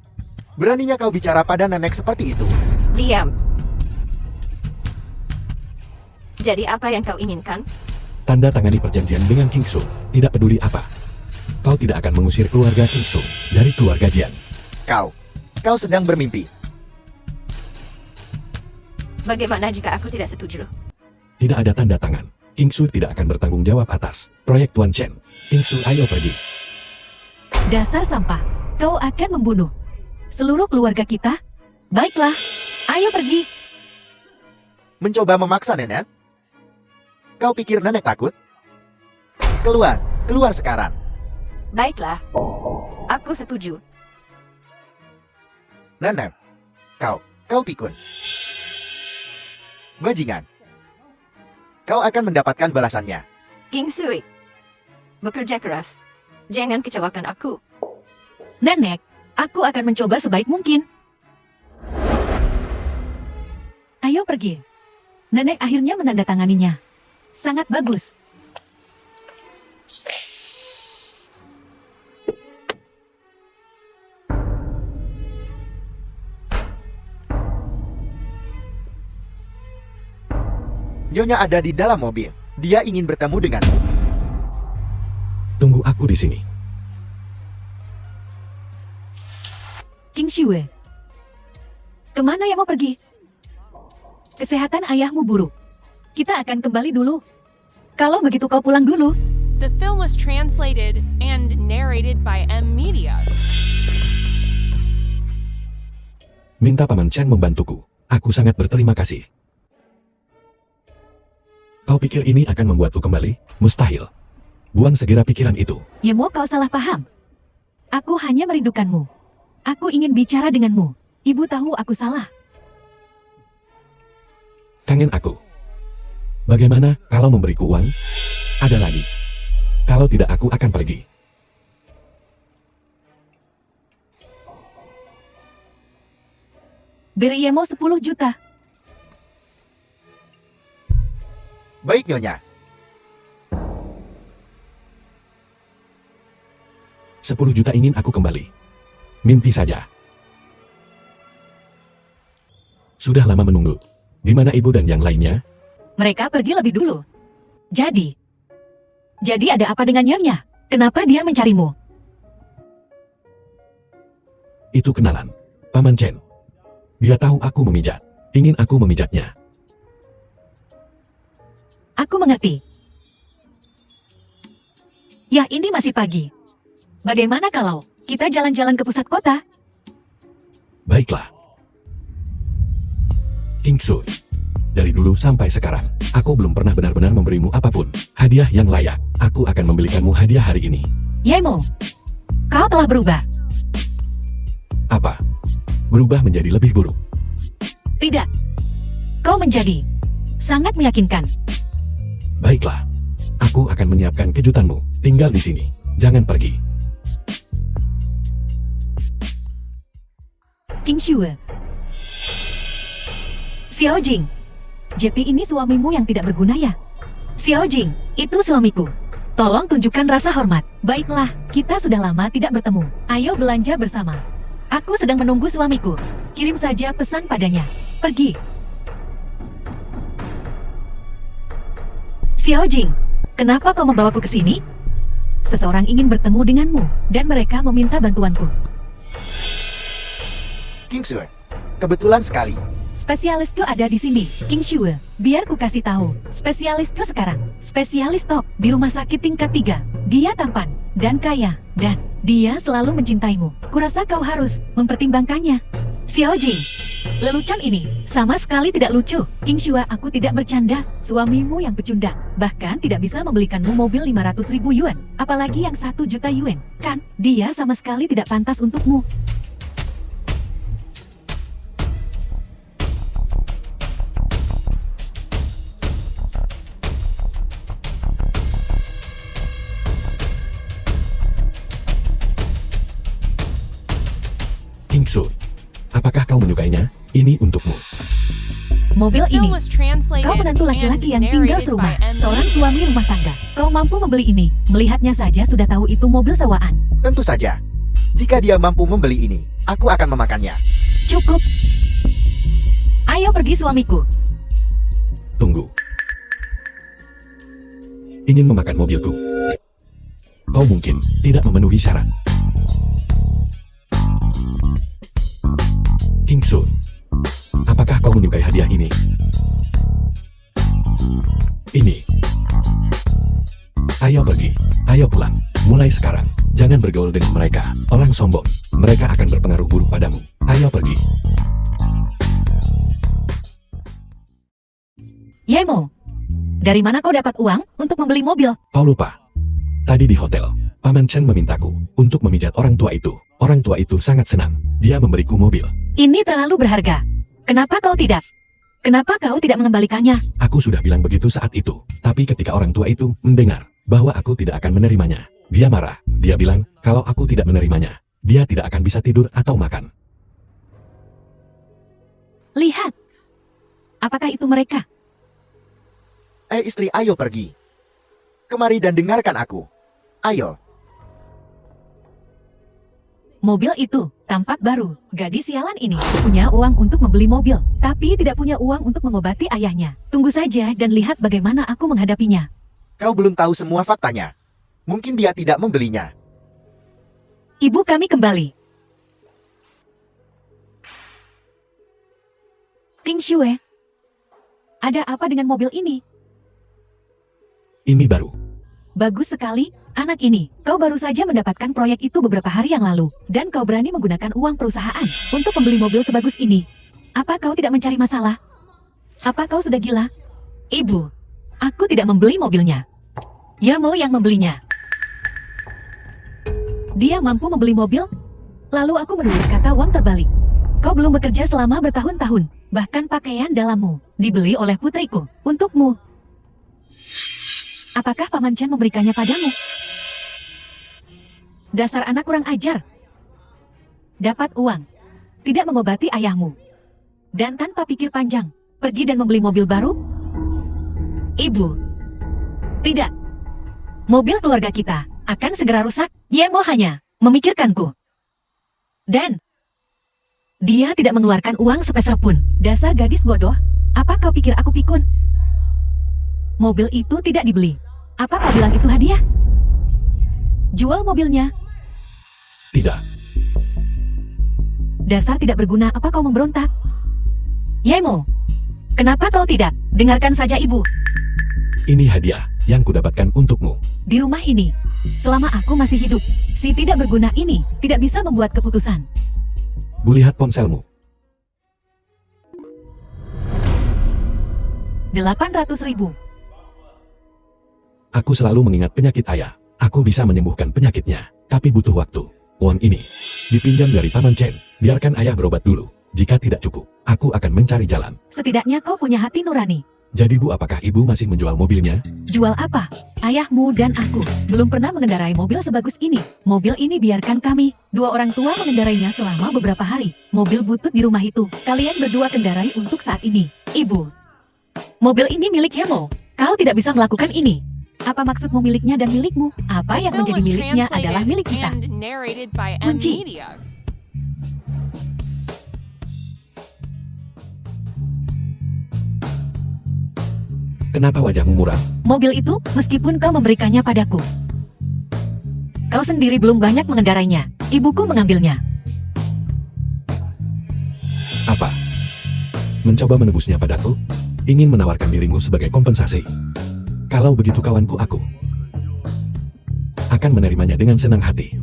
Beraninya kau bicara pada nenek seperti itu? Diam. Jadi apa yang kau inginkan? Tanda tangani perjanjian dengan Qingsue, tidak peduli apa. Kau tidak akan mengusir keluarga Qingsue dari keluarga Jian. Kau sedang bermimpi. Bagaimana jika aku tidak setuju? Tidak ada tanda tangan. Qingsue tidak akan bertanggung jawab atas proyek Tuan Chen. Qingsue, ayo pergi. Dasar sampah, kau akan membunuh seluruh keluarga kita? Baiklah, ayo pergi. Mencoba memaksa nenek? Kau pikir nenek takut? Keluar sekarang. Baiklah. Aku setuju. Nenek, kau pikun. Bajingan. Kau akan mendapatkan balasannya. Qingsue. Bekerja keras. Jangan kecewakan aku. Nenek, aku akan mencoba sebaik mungkin. Ayo pergi. Nenek akhirnya menandatanganinya. Sangat bagus. Nyonya ada di dalam mobil. Dia ingin bertemu denganmu. Tunggu aku di sini. Qingsue. Kemana yang mau pergi? Kesehatan ayahmu buruk. Kita akan kembali dulu. Kalau begitu kau pulang dulu. The film was translated and narrated by M Media. Minta Paman Chen membantuku. Aku sangat berterima kasih. Kau pikir ini akan membuatku kembali? Mustahil. Buang segera pikiran itu. Yemo, kau salah paham. Aku hanya merindukanmu. Aku ingin bicara denganmu. Ibu tahu aku salah. Kangen aku. Bagaimana kalau memberiku uang? Ada lagi. Kalau tidak aku akan pergi. Beri Yemo 10 juta. Baik, Nyonya. 10 juta ingin aku kembali. Mimpi saja. Sudah lama menunggu. Di mana ibu dan yang lainnya? Mereka pergi lebih dulu. Jadi ada apa dengan Nyonya? Kenapa dia mencarimu? Itu kenalan. Paman Chen. Dia tahu aku memijat. Ingin aku memijatnya. Aku mengerti. Ya, ini masih pagi. Bagaimana kalau kita jalan-jalan ke pusat kota? Baiklah. King Sui. Dari dulu sampai sekarang, aku belum pernah benar-benar memberimu apapun. Hadiah yang layak. Aku akan membelikanmu hadiah hari ini. Yemo, kau telah berubah. Apa? Berubah menjadi lebih buruk. Tidak. Kau menjadi sangat meyakinkan. Baiklah. Aku akan menyiapkan kejutanmu. Tinggal di sini. Jangan pergi. King Shue. Xiao Jing. Jeti ini suamimu yang tidak berguna ya? Xiao Jing, itu suamiku. Tolong tunjukkan rasa hormat. Baiklah, kita sudah lama tidak bertemu. Ayo belanja bersama. Aku sedang menunggu suamiku. Kirim saja pesan padanya. Pergi. Xiao Jing, kenapa kau membawaku ke sini? Seseorang ingin bertemu denganmu, dan mereka meminta bantuanku. King Sui, kebetulan sekali. Spesialisku ada di sini, King Shue. Biar ku kasih tahu, spesialisku sekarang, spesialis top di rumah sakit tingkat 3. Dia tampan dan kaya, dan dia selalu mencintaimu. Kurasa kau harus mempertimbangkannya. Xiao Jing, lelucon ini sama sekali tidak lucu. King Shue, aku tidak bercanda. Suamimu yang pecundang, bahkan tidak bisa membelikanmu mobil 500.000 yuan, apalagi yang 1 juta yuan. Kan, dia sama sekali tidak pantas untukmu. King Sui. Apakah kau menyukainya? Ini untukmu. Mobil The film ini, was translated kau menantu laki-laki yang and tinggal narrated serumah, by M. seorang suami rumah tangga. Kau mampu membeli ini, melihatnya saja sudah tahu itu mobil sewaan. Tentu saja. Jika dia mampu membeli ini, aku akan memakannya. Cukup. Ayo pergi suamiku. Tunggu. Ingin memakan mobilku? Kau mungkin tidak memenuhi syarat. King Sui. Apakah kau menyukai hadiah ini? Ini. Ayo pergi. Ayo pulang. Mulai sekarang, jangan bergaul dengan mereka. Orang sombong. Mereka akan berpengaruh buruk padamu. Ayo pergi. Yemo, dari mana kau dapat uang untuk membeli mobil? Kau lupa. Tadi di hotel, Paman Chen memintaku untuk memijat orang tua itu. Orang tua itu sangat senang. Dia memberiku mobil. Ini terlalu berharga. Kenapa kau tidak? Kenapa kau tidak mengembalikannya? Aku sudah bilang begitu saat itu. Tapi ketika orang tua itu mendengar bahwa aku tidak akan menerimanya, dia marah. Dia bilang, kalau aku tidak menerimanya, dia tidak akan bisa tidur atau makan. Lihat. Apakah itu mereka? Istri, ayo pergi. Kemari dan dengarkan aku. Ayo. Mobil itu tampak baru. Gadis sialan ini punya uang untuk membeli mobil, tapi tidak punya uang untuk mengobati ayahnya. Tunggu saja dan lihat bagaimana aku menghadapinya. Kau belum tahu semua faktanya. Mungkin dia tidak membelinya. Ibu kami kembali. King Shue, ada apa dengan mobil ini? Ini baru. Bagus sekali, anak ini. Kau baru saja mendapatkan proyek itu beberapa hari yang lalu, dan kau berani menggunakan uang perusahaan untuk membeli mobil sebagus ini. Apa kau tidak mencari masalah? Apa kau sudah gila? Ibu, aku tidak membeli mobilnya. Yamo yang membelinya. Dia mampu membeli mobil? Lalu aku menulis kata uang terbalik. Kau belum bekerja selama bertahun-tahun. Bahkan pakaian dalammu dibeli oleh putriku untukmu. Apakah Paman Chen memberikannya padamu? Dasar anak kurang ajar. Dapat uang, tidak mengobati ayahmu. Dan tanpa pikir panjang, pergi dan membeli mobil baru? Ibu, tidak. Mobil keluarga kita akan segera rusak. Yemo hanya memikirkanku. Dan dia tidak mengeluarkan uang sepeser pun. Dasar gadis bodoh, apa kau pikir aku pikun? Mobil itu tidak dibeli. Apa kau bilang itu hadiah? Jual mobilnya. Tidak. Dasar tidak berguna, apa kau memberontak? Yemo, kenapa kau tidak? Dengarkan saja ibu. Ini hadiah yang kudapatkan untukmu. Di rumah ini, selama aku masih hidup, si tidak berguna ini tidak bisa membuat keputusan. Bu, lihat ponselmu. 800.000. Aku selalu mengingat penyakit ayah. Aku bisa menyembuhkan penyakitnya, tapi butuh waktu. Uang ini dipinjam dari Paman Chen. Biarkan ayah berobat dulu. Jika tidak cukup, aku akan mencari jalan. Setidaknya kau punya hati nurani. Jadi Bu, apakah Ibu masih menjual mobilnya? Jual apa? Ayahmu dan aku belum pernah mengendarai mobil sebagus ini. Mobil ini biarkan kami, dua orang tua mengendarainya selama beberapa hari. Mobil butut di rumah itu, kalian berdua kendarai untuk saat ini. Ibu, mobil ini milik Yemo. Kau tidak bisa melakukan ini. Apa maksudmu miliknya dan milikmu? Apa yang Film menjadi was miliknya adalah translated milik kita. and narrated by M Kunci. Media. Kenapa wajahmu muram? Mobil itu, meskipun kau memberikannya padaku, kau sendiri belum banyak mengendarainya. Ibuku mengambilnya. Apa? Mencoba menebusnya padaku? Ingin menawarkan dirimu sebagai kompensasi? Kalau begitu kawanku, aku akan menerimanya dengan senang hati.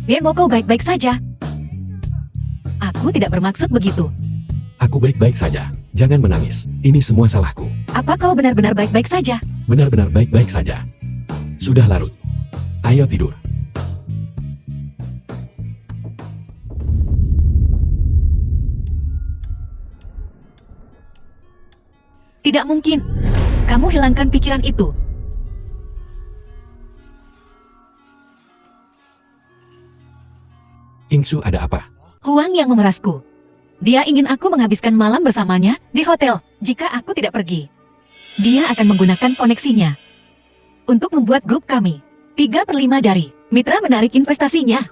Yemo, kau baik-baik saja. Aku tidak bermaksud begitu. Aku baik-baik saja. Jangan menangis. Ini semua salahku. Apa kau benar-benar baik-baik saja? Benar-benar baik-baik saja. Sudah larut. Ayo tidur. Tidak mungkin. Kamu hilangkan pikiran itu. Ingsu, ada apa? Huang yang memerasku. Dia ingin aku menghabiskan malam bersamanya di hotel jika aku tidak pergi. Dia akan menggunakan koneksinya untuk membuat grup kami 3/5 dari mitra menarik investasinya.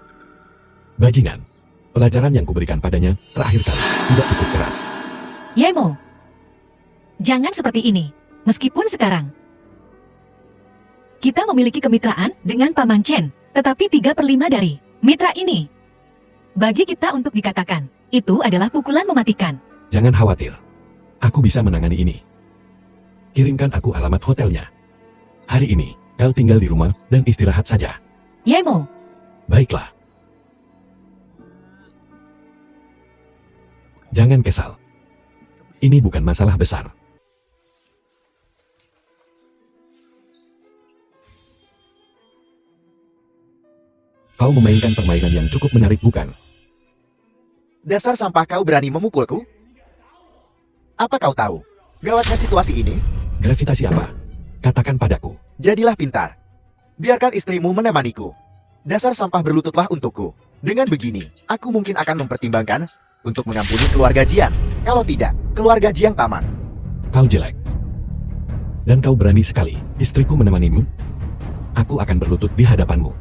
Bajingan. Pelajaran yang kuberikan padanya terakhir kali tidak cukup keras. Yemo, jangan seperti ini. Meskipun sekarang kita memiliki kemitraan dengan Paman Chen, tetapi 3/5 dari mitra ini bagi kita untuk dikatakan itu adalah pukulan mematikan. Jangan khawatir. Aku bisa menangani ini. Kirimkan aku alamat hotelnya. Hari ini, kau tinggal di rumah dan istirahat saja. Yemo, Baiklah. Jangan kesal. Ini bukan masalah besar. Kau memainkan permainan yang cukup menarik, bukan? Dasar sampah, kau berani memukulku? Apa kau tahu gawatnya situasi ini? Gravitasi apa? Katakan padaku. Jadilah pintar. Biarkan istrimu menemaniku. Dasar sampah, berlututlah untukku. Dengan begini, aku mungkin akan mempertimbangkan untuk mengampuni keluarga Jiang. Kalau tidak, keluarga Jiang tamat. Kau jelek. Dan kau berani sekali, istriku menemanimu? Aku akan berlutut di hadapanmu.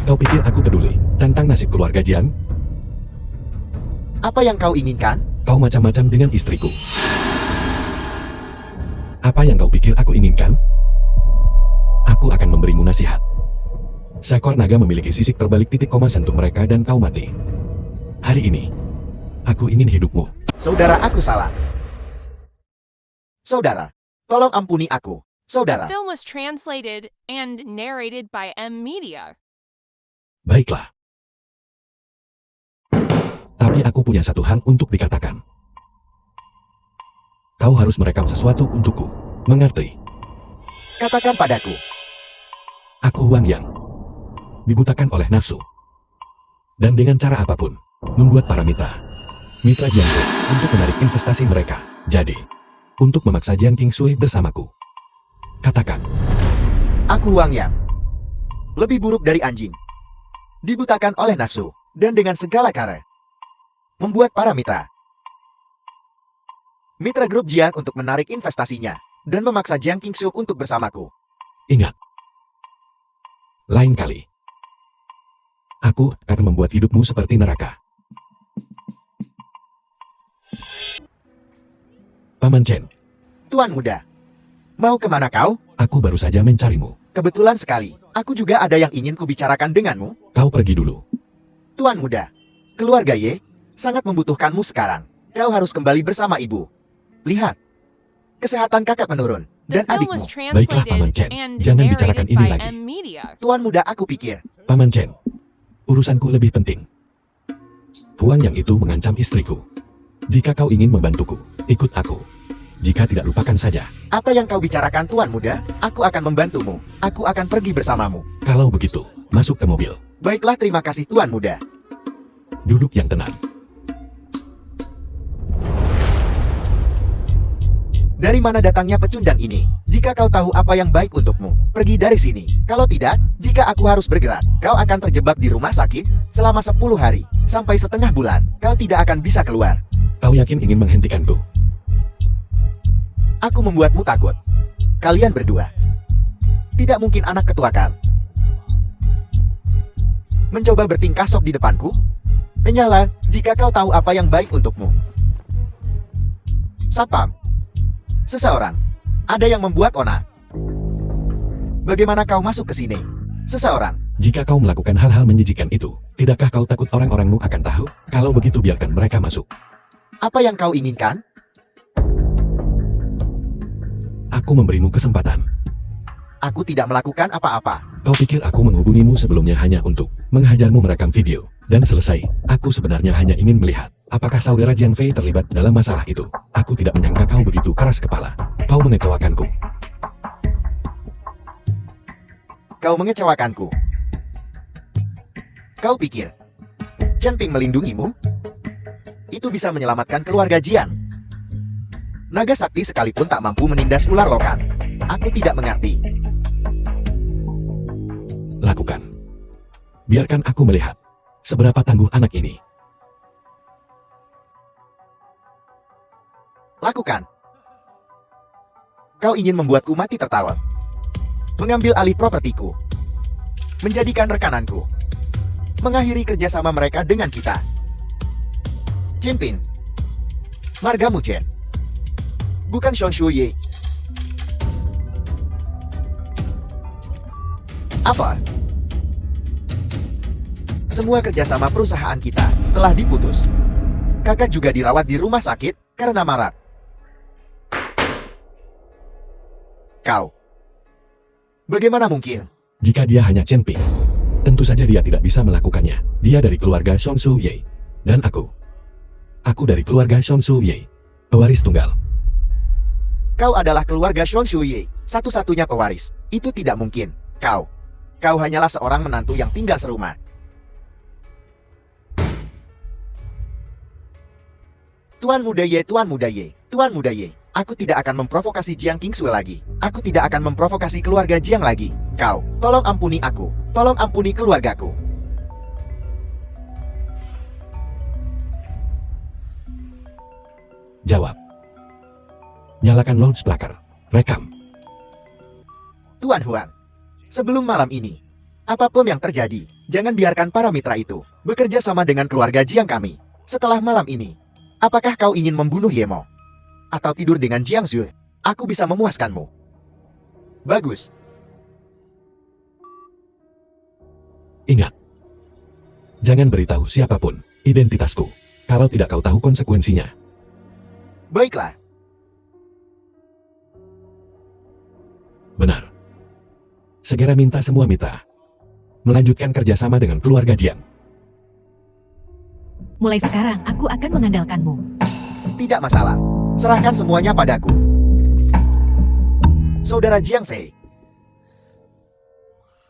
Kau pikir aku peduli tentang nasib keluarga Jiang? Apa yang kau inginkan? Kau macam-macam dengan istriku. Apa yang kau pikir aku inginkan? Aku akan memberimu nasihat. Seekor naga memiliki sisik terbalik, titik koma sentuh mereka dan kau mati. Hari ini, aku ingin hidupmu. Saudara, aku salah. Saudara, tolong ampuni aku. The Saudara, film was translated and narrated by M Media. Baiklah. Tapi aku punya satu hal untuk dikatakan. Kau harus merekam sesuatu untukku. Mengerti? katakan padaku. Aku Huang Yang. Dibutakan oleh nafsu. Dan dengan cara apapun, membuat para mitra Jiangsu untuk menarik investasi mereka. Jadi, untuk memaksa Jiang Qingsui bersamaku. Katakan, Aku Wang Yang. Lebih buruk dari anjing. Dibutakan oleh nafsu. Dan dengan segala cara. Membuat para mitra grup Jiang untuk menarik investasinya. dan memaksa Jiang Qingshu untuk bersamaku. Ingat. Lain kali. Aku akan membuat hidupmu seperti neraka. Paman Chen, Tuan muda, mau kemana kau? aku baru saja mencarimu. Kebetulan sekali, aku juga ada yang ingin kubicarakan denganmu. Kau pergi dulu. Tuan muda, keluarga Ye sangat membutuhkanmu sekarang. Kau harus kembali bersama ibu. Lihat, kesehatan kakak menurun, The dan film adikmu. was Baiklah, Paman translated Chen. and Jangan bicarakan narrated ini by lagi. M Media. Tuan muda, aku pikir. Paman Chen, urusanku lebih penting. Huang yang itu mengancam istriku. Jika kau ingin membantuku, ikut aku. Jika tidak, lupakan saja. Apa yang kau bicarakan tuan muda? Aku akan membantumu. Aku akan pergi bersamamu. Kalau begitu, masuk ke mobil. Baiklah, terima kasih tuan muda. Duduk yang tenang. Dari mana datangnya pecundang ini? Jika kau tahu apa yang baik untukmu, pergi dari sini. Kalau tidak, jika aku harus bergerak, kau akan terjebak di rumah sakit selama 10 hari, sampai setengah bulan. Kau tidak akan bisa keluar. Kau yakin ingin menghentikanku? Aku membuatmu takut. Kalian berdua tidak mungkin anak ketuakan. Mencoba bertingkah sok di depanku? Menyala jika kau tahu apa yang baik untukmu. Satpam. Seseorang. Ada yang membuat onar. Bagaimana kau masuk ke sini? Seseorang. Jika kau melakukan hal-hal menjijikan itu, tidakkah kau takut orang-orangmu akan tahu? Kalau begitu, biarkan mereka masuk. Apa yang kau inginkan? Aku memberimu kesempatan. Aku tidak melakukan apa-apa. Kau pikir aku menghubungimu sebelumnya hanya untuk menghajarmu merekam video, dan selesai. Aku sebenarnya hanya ingin melihat apakah saudara Jiang Fei terlibat dalam masalah itu. Aku tidak menyangka kau begitu keras kepala. Kau mengecewakanku. Kau mengecewakanku. Kau pikir Chen Ping melindungimu? Itu bisa menyelamatkan keluarga Jiang. Naga sakti sekalipun tak mampu menindas ular lokan. Aku tidak mengerti. Lakukan. Biarkan aku melihat seberapa tangguh anak ini. Lakukan. Kau ingin membuatku mati tertawa. Mengambil alih propertiku. Menjadikan rekananku. Mengakhiri kerjasama mereka dengan kita. Cimpin. Margamu Chen. Bukan Shon Shuye. Apa? Semua kerjasama perusahaan kita telah diputus. Kakak juga dirawat di rumah sakit karena marak. Kau. Bagaimana mungkin? Jika dia hanya Chen Ping, tentu saja dia tidak bisa melakukannya. Dia dari keluarga Shon Su Ye. Dan aku dari keluarga Shon Su Ye, pewaris tunggal. Kau adalah keluarga Shon Shuye, satu-satunya pewaris. Itu tidak mungkin. Kau hanyalah seorang menantu yang tinggal serumah. Tuan muda Ye, Tuan muda Ye, Tuan muda Ye. Aku tidak akan memprovokasi Jiang Qingshu lagi. Aku tidak akan memprovokasi keluarga Jiang lagi. Kau, tolong ampuni aku. Tolong ampuni keluargaku. Jawab. Nyalakan loudspeaker. Rekam. Tuan Huang, sebelum malam ini, apapun yang terjadi, jangan biarkan para mitra itu bekerja sama dengan keluarga Jiang kami. Setelah malam ini, apakah kau ingin membunuh Yemo? Atau tidur dengan Jiang Zhu? Aku bisa memuaskanmu. Bagus. Ingat. Jangan beritahu siapapun identitasku. Kalau tidak, kau tahu konsekuensinya. Baiklah. Benar. Segera minta semua mitra melanjutkan kerjasama dengan keluarga Jiang. Mulai sekarang, aku akan mengandalkanmu. Tidak masalah. Serahkan semuanya padaku. Saudara Jiang Fei.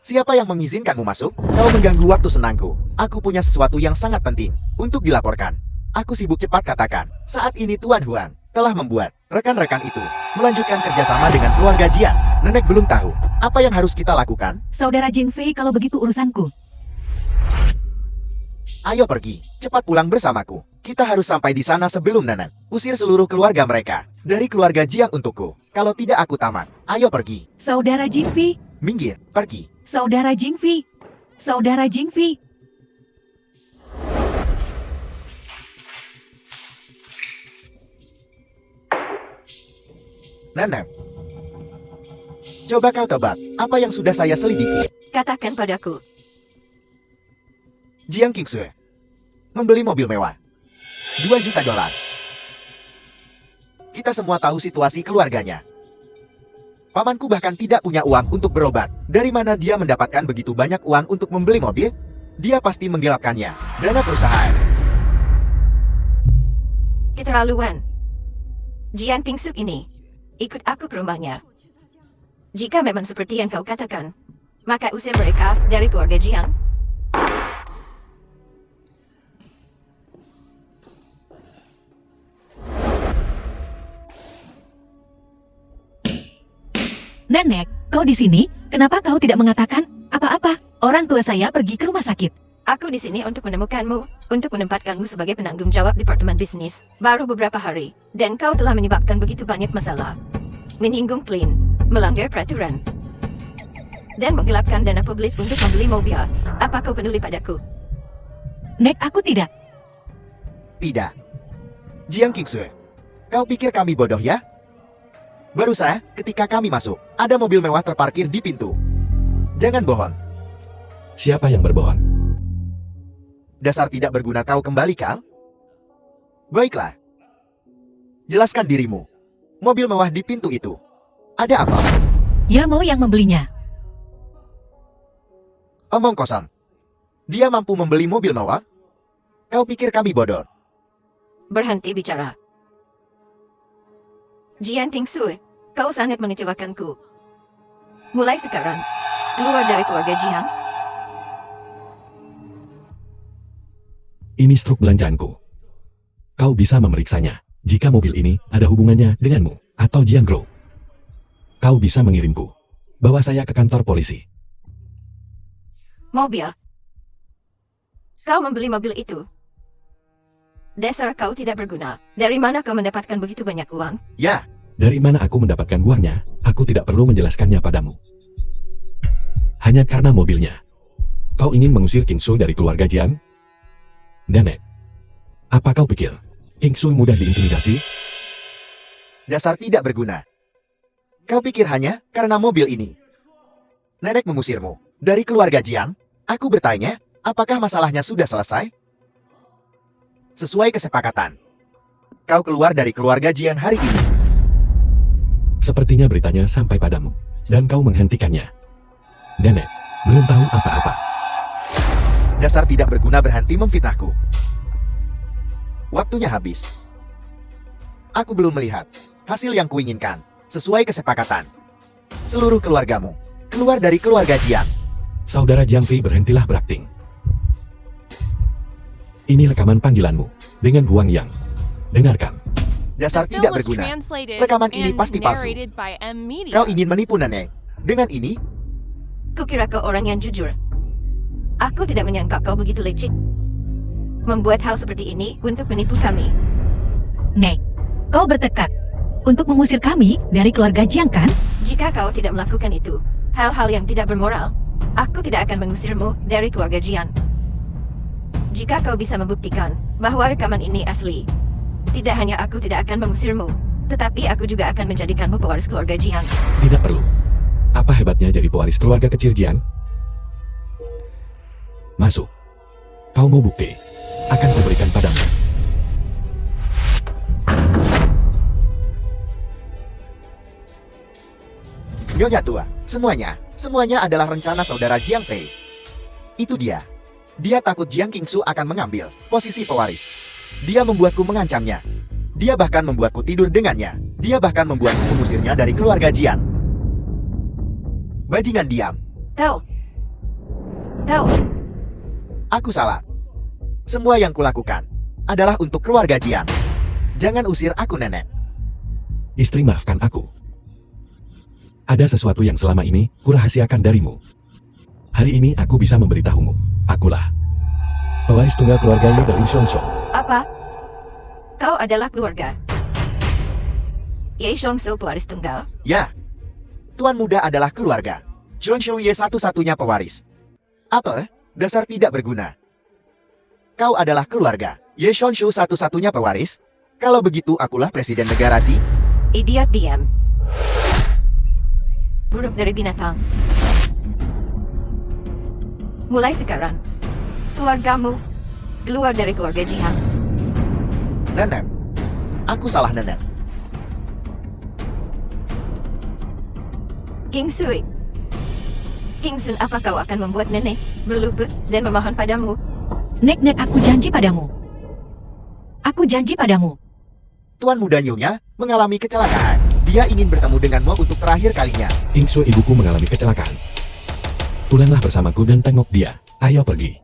Siapa yang mengizinkanmu masuk? Kau mengganggu waktu senangku. Aku punya sesuatu yang sangat penting untuk dilaporkan. Aku sibuk, cepat katakan. Saat ini Tuan Huang telah membuat rekan-rekan itu melanjutkan kerjasama dengan keluarga Jiang. Nenek belum tahu apa yang harus kita lakukan. Saudara Jing Fei, kalau begitu urusanku. Ayo pergi, cepat pulang bersamaku. Kita harus sampai di sana sebelum nenek usir seluruh keluarga mereka. dari keluarga Jiang untukku. Kalau tidak aku tamat. Ayo pergi. Saudara Jingfi, Minggir, pergi. Saudara Jingfi, Saudara Jingfi. Nenek. Coba kau tebak, apa yang sudah saya selidiki? Katakan padaku. Jiang Qingsue membeli mobil mewah. 2 juta dolar. Kita semua tahu situasi keluarganya. Pamanku bahkan tidak punya uang untuk berobat. Dari mana dia mendapatkan begitu banyak uang untuk membeli mobil? Dia pasti menggelapkannya. Dana perusahaan. Keterlaluan. Jian Pingsuk ini. Ikut aku ke rumahnya. Jika memang seperti yang kau katakan, maka usir mereka dari keluarga Jiang. Nenek, kau di sini? Kenapa kau tidak mengatakan apa-apa? Orang tua saya pergi ke rumah sakit. Aku di sini untuk menemukanmu, untuk menempatkanmu sebagai penanggung jawab departemen bisnis. Baru beberapa hari, dan kau telah menyebabkan begitu banyak masalah. Menyinggung klien, melanggar peraturan, dan menggelapkan dana publik untuk membeli mobil. Apa kau peduli padaku? Nek, aku tidak. Tidak. Jiang Qingsue, kau pikir kami bodoh ya? Baru saja, ketika kami masuk, ada mobil mewah terparkir di pintu. Jangan bohong. Siapa yang berbohong? Dasar tidak berguna kau kembali, Kal? Baiklah. Jelaskan dirimu. Mobil mewah di pintu itu. Ada apa? Ya mau yang membelinya. Omong kosong. Dia mampu membeli mobil mewah? Kau pikir kami bodoh? Berhenti bicara. Jian Pingsue, kau sangat mengecewakanku. Mulai sekarang, keluar dari keluarga Jiang. Ini struk belanjaanku. Kau bisa memeriksanya. Jika mobil ini ada hubungannya denganmu atau Jiang Group, kau bisa mengirimku. Bawa saya ke kantor polisi. Mobil. Kau membeli mobil itu. Dasar kau tidak berguna. Dari mana kau mendapatkan begitu banyak uang? Ya, Dari mana aku mendapatkan uangnya, aku tidak perlu menjelaskannya padamu. Hanya karena mobilnya. Kau ingin mengusir King Sui dari keluarga Jiang? Nenek, apa kau pikir King Sui mudah diintimidasi? dasar tidak berguna. Kau pikir hanya karena mobil ini nenek mengusirmu dari keluarga Jiang? Aku bertanya, apakah masalahnya sudah selesai? Sesuai kesepakatan, kau keluar dari keluarga Jiang hari ini. Sepertinya beritanya sampai padamu, dan kau menghentikannya. Nenek, belum tahu apa-apa. Dasar tidak berguna berhenti memfitnahku. Waktunya habis. Aku belum melihat hasil yang kuinginkan. Sesuai kesepakatan, seluruh keluargamu keluar dari keluarga Jiang. Saudara Jiang Fei, berhentilah berakting. Ini rekaman panggilanmu dengan Huang Yang. Dengarkan. Dasar The tidak film was berguna. translated Rekaman ini and pasti palsu. narrated by M Media. Kau ingin menipu nenek. Dengan ini, Kukira kau orang yang jujur. Aku tidak menyangka kau begitu licik. Membuat hal seperti ini untuk menipu kami. Nek, kau bertekad untuk mengusir kami dari keluarga Jiang, kan? Jika kau tidak melakukan itu, hal-hal yang tidak bermoral, aku tidak akan mengusirmu dari keluarga Jian. Jika kau bisa membuktikan bahwa rekaman ini asli, tidak hanya aku tidak akan mengusirmu, tetapi aku juga akan menjadikanmu pewaris keluarga Jian. Tidak perlu. Apa hebatnya jadi pewaris keluarga kecil Jiang? Masuk. Kau mau bukti? Akan kuberikan padamu. Nyonya tua, semuanya adalah rencana saudara Jiang Fei. Itu dia. Dia takut Jiang Qingsu akan mengambil posisi pewaris. Dia membuatku mengancamnya. Dia bahkan membuatku tidur dengannya. Dia bahkan membuatku mengusirnya dari keluarga Jiang. Bajingan diam. Tahu? Aku salah. Semua yang kulakukan adalah untuk keluarga Jiang. Jangan usir aku, nenek. Istri, maafkan aku. Ada sesuatu yang selama ini kurahasiakan darimu. Hari ini aku bisa memberitahumu. Akulah pewaris tunggal keluarga Li dari Xiongshou. Apa? Kau adalah keluarga. Ye Shongsu pewaris tunggal. Ya, Tuan Muda adalah keluarga. Zhongxiu Ye satu-satunya pewaris. Apa? Dasar tidak berguna. Kau adalah keluarga. Ye Shongxiu satu-satunya pewaris? Kalau begitu akulah presiden negara sih. Idiot diam. Buruk dari binatang. Mulai sekarang, keluargamu keluar dari keluarga Jihan. Nenek. Aku salah nenek. King Sui. King Sun, apa kau akan membuat nenek berlutut dan memohon padamu? Nek, aku janji padamu. Aku janji padamu. Tuan Muda Nyonya mengalami kecelakaan. Dia ingin bertemu denganmu untuk terakhir kalinya. Kingsu ibuku mengalami kecelakaan. Pulanglah bersamaku dan tengok dia. Ayo pergi.